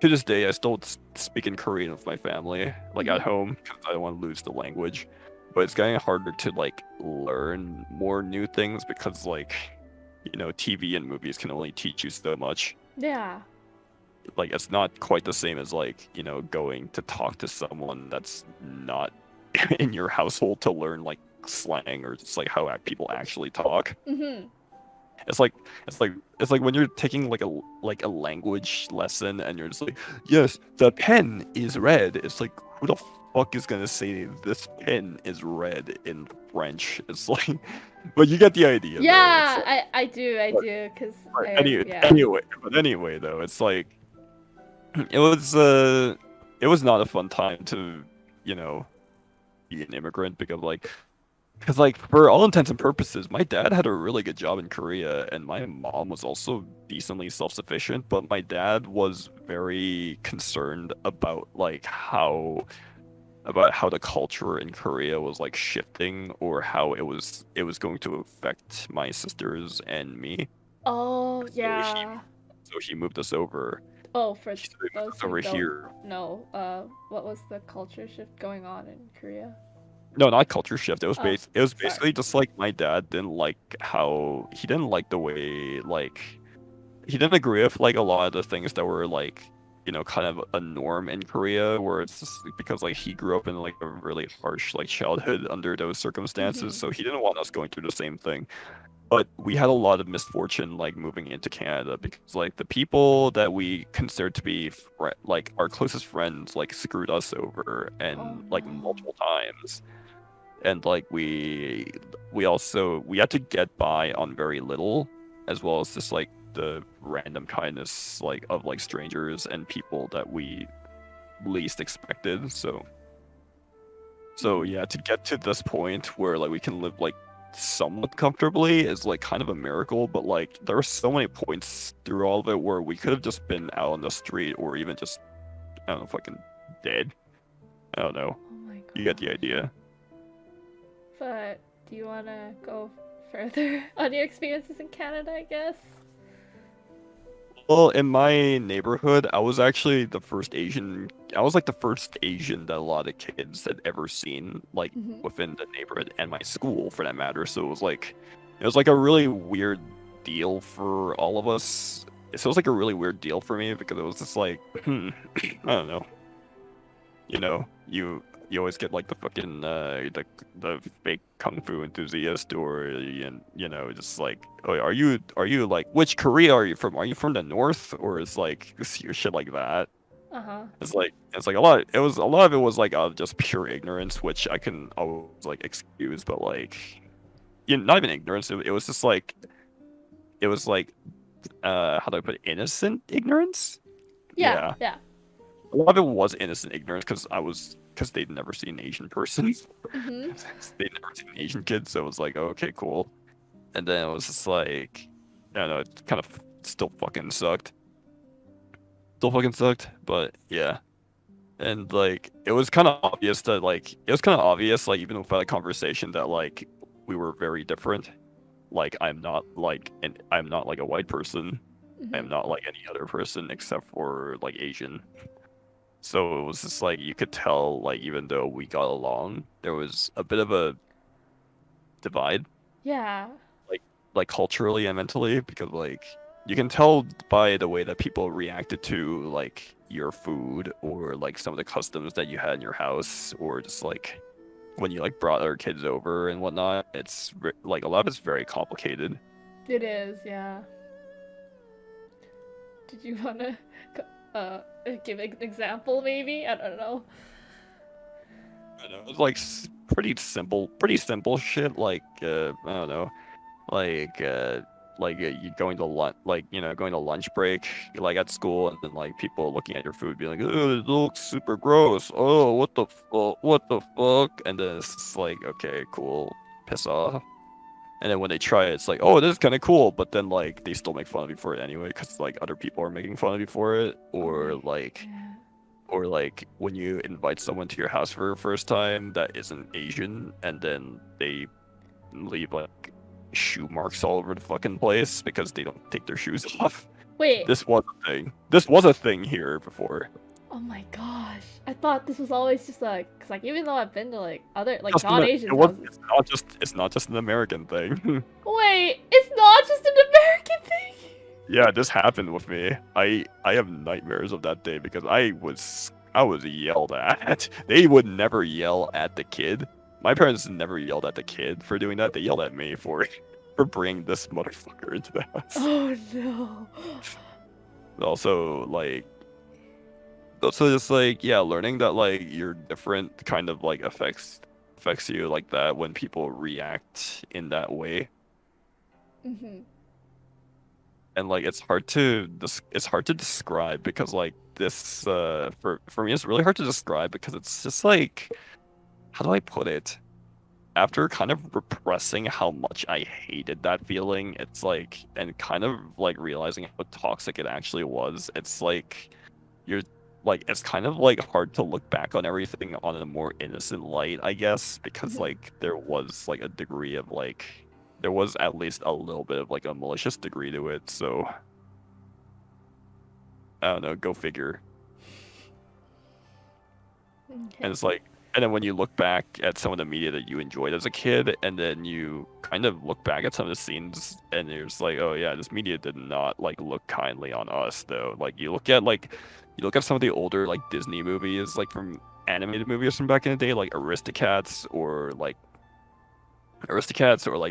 A: to this day I still speak in Korean with my family, like
B: Hmm.
A: at home, because I don't want to lose the language. But it's getting harder to like learn more new things because like TV and movies can only teach you so much.
B: Yeah.
A: Like it's not quite the same as like going to talk to someone that's not in your household to learn like slang or just like how people actually talk.
B: Hmm.
A: It's like it's like when you're taking like a language lesson and you're just like, yes, the pen is red. It's like who the fuck is gonna say this pen is red in French? It's like, but you get the idea though. It's
B: Yeah,
A: like,
B: I
A: but,
B: do, cause
A: but
B: I yeah.
A: anyway though, it's like it was it was not a fun time to you know be an immigrant because like for all intents and purposes my dad had a really good job in Korea and my mom was also decently self-sufficient, but my dad was very concerned about how the culture in Korea was like shifting or how it was going to affect my sisters and me.
B: Oh,
A: So he
B: yeah.
A: so he moved us over.
B: Oh, for
A: He moved
B: those
A: us
B: who
A: over
B: don't
A: here.
B: know, what was the culture shift going on in Korea?
A: No, not culture shift.
B: Oh,
A: It was
B: sorry.
A: basically just like my dad didn't like the way he didn't agree with like a lot of the things that were like kind of a norm in Korea where it's just because like he grew up in like a really harsh like childhood under those circumstances,
B: Hmm.
A: so he didn't want us going through the same thing. But we had a lot of misfortune like moving into Canada because like the people that we considered to be like our closest friends like screwed us over
B: Oh
A: and like
B: no.
A: multiple times. And like we had to get by on very little, as well as just like the random kindness like of like strangers and people that we least expected. So
B: Hmm.
A: yeah, to get to this point where like we can live like somewhat comfortably is like kind of a miracle, but like there are so many points through all of it where we could have just been out on the street or even just I don't know, fucking dead. I don't know.
B: Oh my
A: You get the
B: gosh.
A: idea.
B: But do you want to go further on your experiences in Canada, I guess?
A: Well, in my neighborhood, I was actually the first Asian. I was like the first Asian that a lot of kids had ever seen, like
B: Hmm.
A: within the neighborhood and my school, for that matter. So it was like a really weird deal for all of us. So it was like a really weird deal for me because it was just like, I don't know, you always get like the fucking the fake kung fu enthusiast or just like, oh, are you like, which Korea are you from? Are you from the north? Or it's like shit like that.
B: Uh-huh.
A: It's like a lot of it was like just pure ignorance, which I can always like excuse, but like not even ignorance. It was just like it was like how do I put it? Innocent ignorance.
B: Yeah,
A: Yeah,
B: yeah.
A: a lot of it was innocent ignorance because they'd never seen an Asian person.
B: Hmm.
A: They'd never seen an Asian kid, so it was like, oh, okay, cool. And then it was just like, I don't know, it kind of still fucking sucked. Still fucking sucked, but yeah. And like, it was kind of obvious like even without a conversation that like we were very different. Like I'm not like a white person.
B: Hmm.
A: I'm not like any other person except for like Asian. So it was just like you could tell, like even though we got along, there was a bit of a divide,
B: Yeah.
A: like culturally and mentally, because like you can tell by the way that people reacted to like your food or like some of the customs that you had in your house, or just like when you like brought other kids over and whatnot. Like a lot of it's very complicated.
B: It is, yeah. Did you wanna give an example, maybe? I don't know.
A: I know, it's like pretty simple shit. Like I don't know, like you going to lunch, like going to lunch break, like at school, and then like people looking at your food, being like, "Oh, it looks super gross. Oh, what the fuck? What the fuck?" And then it's just like, okay, cool, piss off. And then when they try it, it's like, oh, this is kind of cool, but then like they still make fun of you for it anyway, because like other people are making fun of you for it, or like when you invite someone to your house for the first time that isn't Asian, and then they leave like shoe marks all over the fucking place because they don't take their shoes off.
B: Wait.
A: This was a thing. This was a thing here before.
B: Oh my gosh. I thought this was always just like, cause like even though I've been to like other like
A: Just
B: non-Asian
A: It's not just an American thing.
B: Wait, it's not just an American thing?
A: Yeah, this happened with me. I have nightmares of that day because I was yelled at. They would never yell at the kid. My parents never yelled at the kid for doing that. They yelled at me for bringing this motherfucker into the house.
B: Oh no.
A: Also just like, yeah, learning that like you're different kind of like affects you like that when people react in that way.
B: Mm-hmm.
A: And like it's hard to describe because like this for me it's really hard to describe because it's just like, how do I put it? After kind of repressing how much I hated that feeling, it's like, and kind of like realizing how toxic it actually was, it's like you're like, it's kind of like hard to look back on everything on a more innocent light, I guess, because like there was like a degree of like, there was at least a little bit of like a malicious degree to it, so I don't know, go figure.
B: Okay.
A: And it's like, and then when you look back at some of the media that you enjoyed as a kid, and then you kind of look back at some of the scenes, and you're just like, oh yeah, this media did not like look kindly on us though. Like you look at some of the older like Disney movies, like from animated movies from back in the day, like Aristocats or like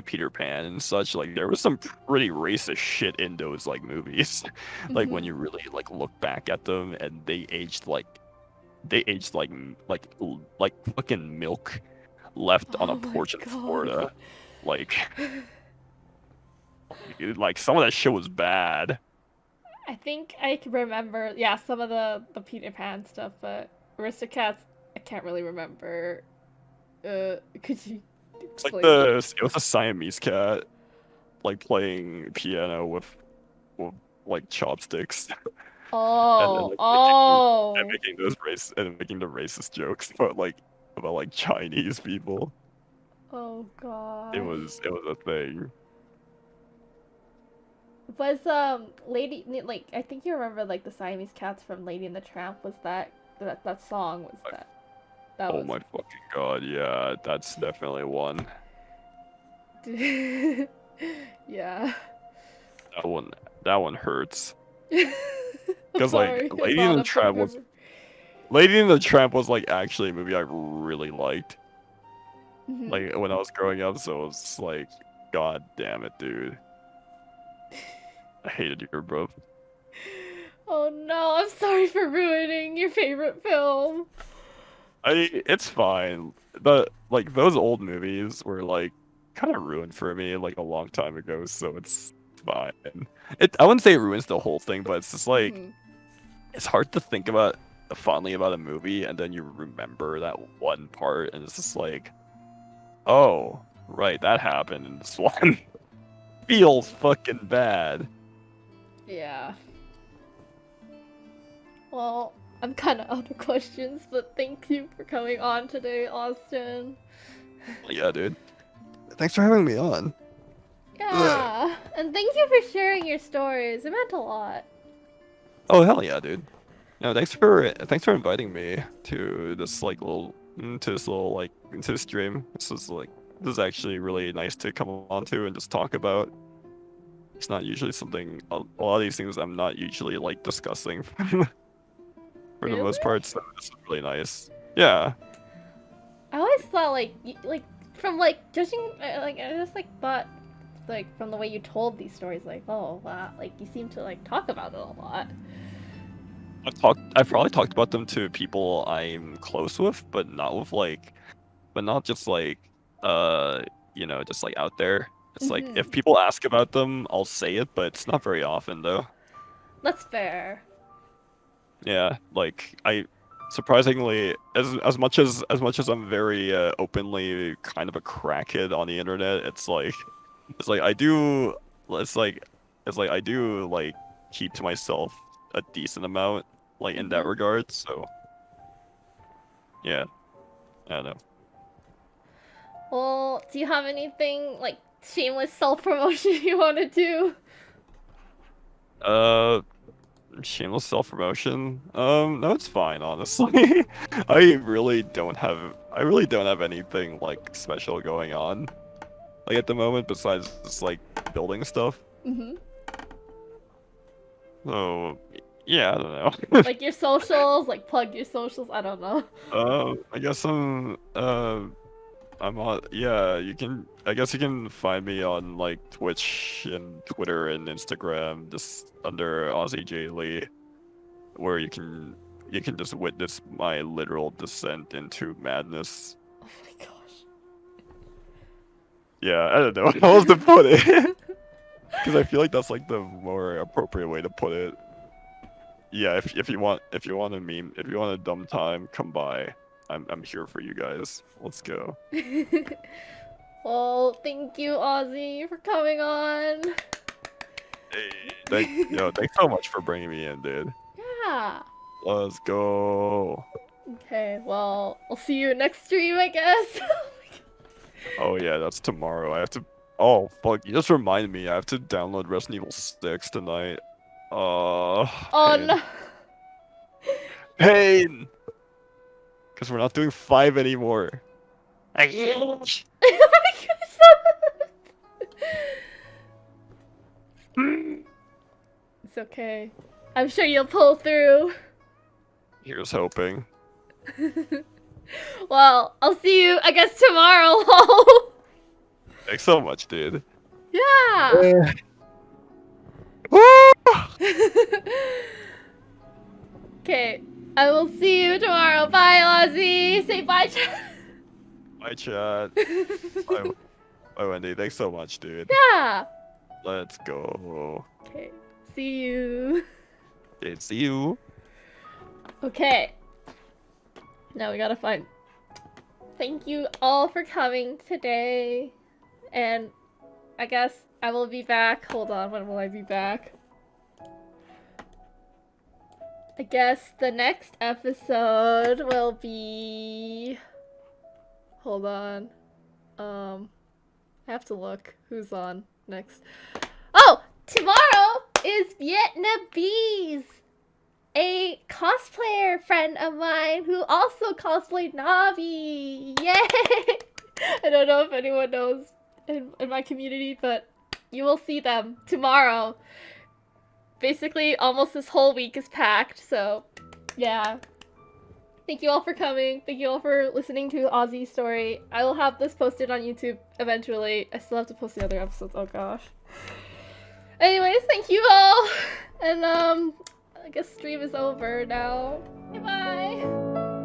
A: Peter Pan and such. Like there was some pretty racist shit in those like movies. Like when you really like look back at them, and they aged like fucking milk left on a porch in Florida. Like some of that shit was bad.
B: I think I can remember, yeah, some of the Peter Pan stuff, but Aristocats, I can't really remember. Could you
A: It's like
B: explain?
A: it was a Siamese cat, like playing piano with like chopsticks.
B: Oh,
A: and making the racist jokes about like Chinese people.
B: Oh god.
A: It was a thing.
B: Was Lady, like, I think you remember like the Siamese cats from Lady and the Tramp. Was that song was that
A: Oh
B: was...
A: my fucking god, yeah, that's definitely one.
B: Yeah.
A: That one hurts. Because
B: Sorry,
A: like Lady and the Tramp was like actually a movie I really liked. Like when I was growing up, so it was just like, god damn it, dude. I hated you, bro.
B: Oh no, I'm sorry for ruining your favorite film.
A: It's fine. But like those old movies were like kind of ruined for me like a long time ago, so it's fine. I wouldn't say it ruins the whole thing, but it's just like it's hard to think about fondly about a movie and then you remember that one part and it's just like, oh, right, that happened in this one. Feels fucking bad.
B: Yeah. Well, I'm kind of out of questions, but thank you for coming on today, Austin.
A: Yeah, dude. Thanks for having me on.
B: Yeah, and thank you for sharing your stories. It meant a lot.
A: Oh hell yeah, dude. No, thanks for inviting me to this like little into the stream. This is actually really nice to come on to and just talk about. It's not usually something, a lot of these things I'm not usually like discussing for the most part, so this is really nice. Yeah.
B: I always thought like from like judging, like I just like thought like from the way you told these stories, like, oh wow, like you seem to like talk about it a lot.
A: I've probably talked about them to people I'm close with, but not with like, but not just like, just like out there. It's like if people ask about them, I'll say it, but it's not very often though.
B: That's fair.
A: Yeah, like surprisingly, as much as I'm very openly kind of a crackhead on the internet, it's like I do I do like keep to myself a decent amount like in that regard. So yeah, I don't know.
B: Well, do you have anything like shameless self-promotion you want to do?
A: Shameless self-promotion. No, it's fine, honestly. I really don't have anything like special going on like at the moment besides just like building stuff. So yeah, I don't know.
B: Like your socials, like plug your socials, I don't know.
A: I guess I'm on, yeah, I guess you can find me on like Twitch and Twitter and Instagram just under auzziejlee, where you can just witness my literal descent into madness.
B: Oh my gosh.
A: Yeah, I don't know how else to put it. Because I feel like that's like the more appropriate way to put it. Yeah, if you want a meme, if you want a dumb time, come by. I'm here for you guys. Let's go.
B: Well, thank you, Auzzie, for coming on.
A: Hey, thanks so much for bringing me in, dude.
B: Yeah.
A: Let's go.
B: Okay, well, I'll see you next stream, I guess.
A: Oh yeah, that's tomorrow. I have to. Oh fuck! You just reminded me. I have to download Resident Evil 6 tonight.
B: Oh
A: Pain.
B: no.
A: Pain. Because we're not doing 5 anymore.
B: Oh my gosh. It's okay. I'm sure you'll pull through.
A: Here's hoping.
B: Well, I'll see you, I guess, tomorrow.
A: Thanks so much, dude.
B: Yeah. Okay, I will see you tomorrow. Bye, Auzzie. Say bye, chat.
A: Bye, chat. Bye, Wendy. Thanks so much, dude.
B: Yeah.
A: Let's go.
B: Okay, see you.
A: Okay, see you.
B: Okay. Now we gotta find. Thank you all for coming today. And I guess I will be back. Hold on, when will I be back? I guess the next episode will be... Hold on. I have to look who's on next. Oh! Tomorrow is Vietnamese! A cosplayer friend of mine who also cosplayed Navi! Yay! I don't know if anyone knows in my community, but you will see them tomorrow. Basically, almost this whole week is packed, so yeah. Thank you all for coming. Thank you all for listening to Auzzie's story. I will have this posted on YouTube eventually. I still have to post the other episodes. Oh gosh. Anyways, thank you all. And I guess stream is over now. Bye-bye.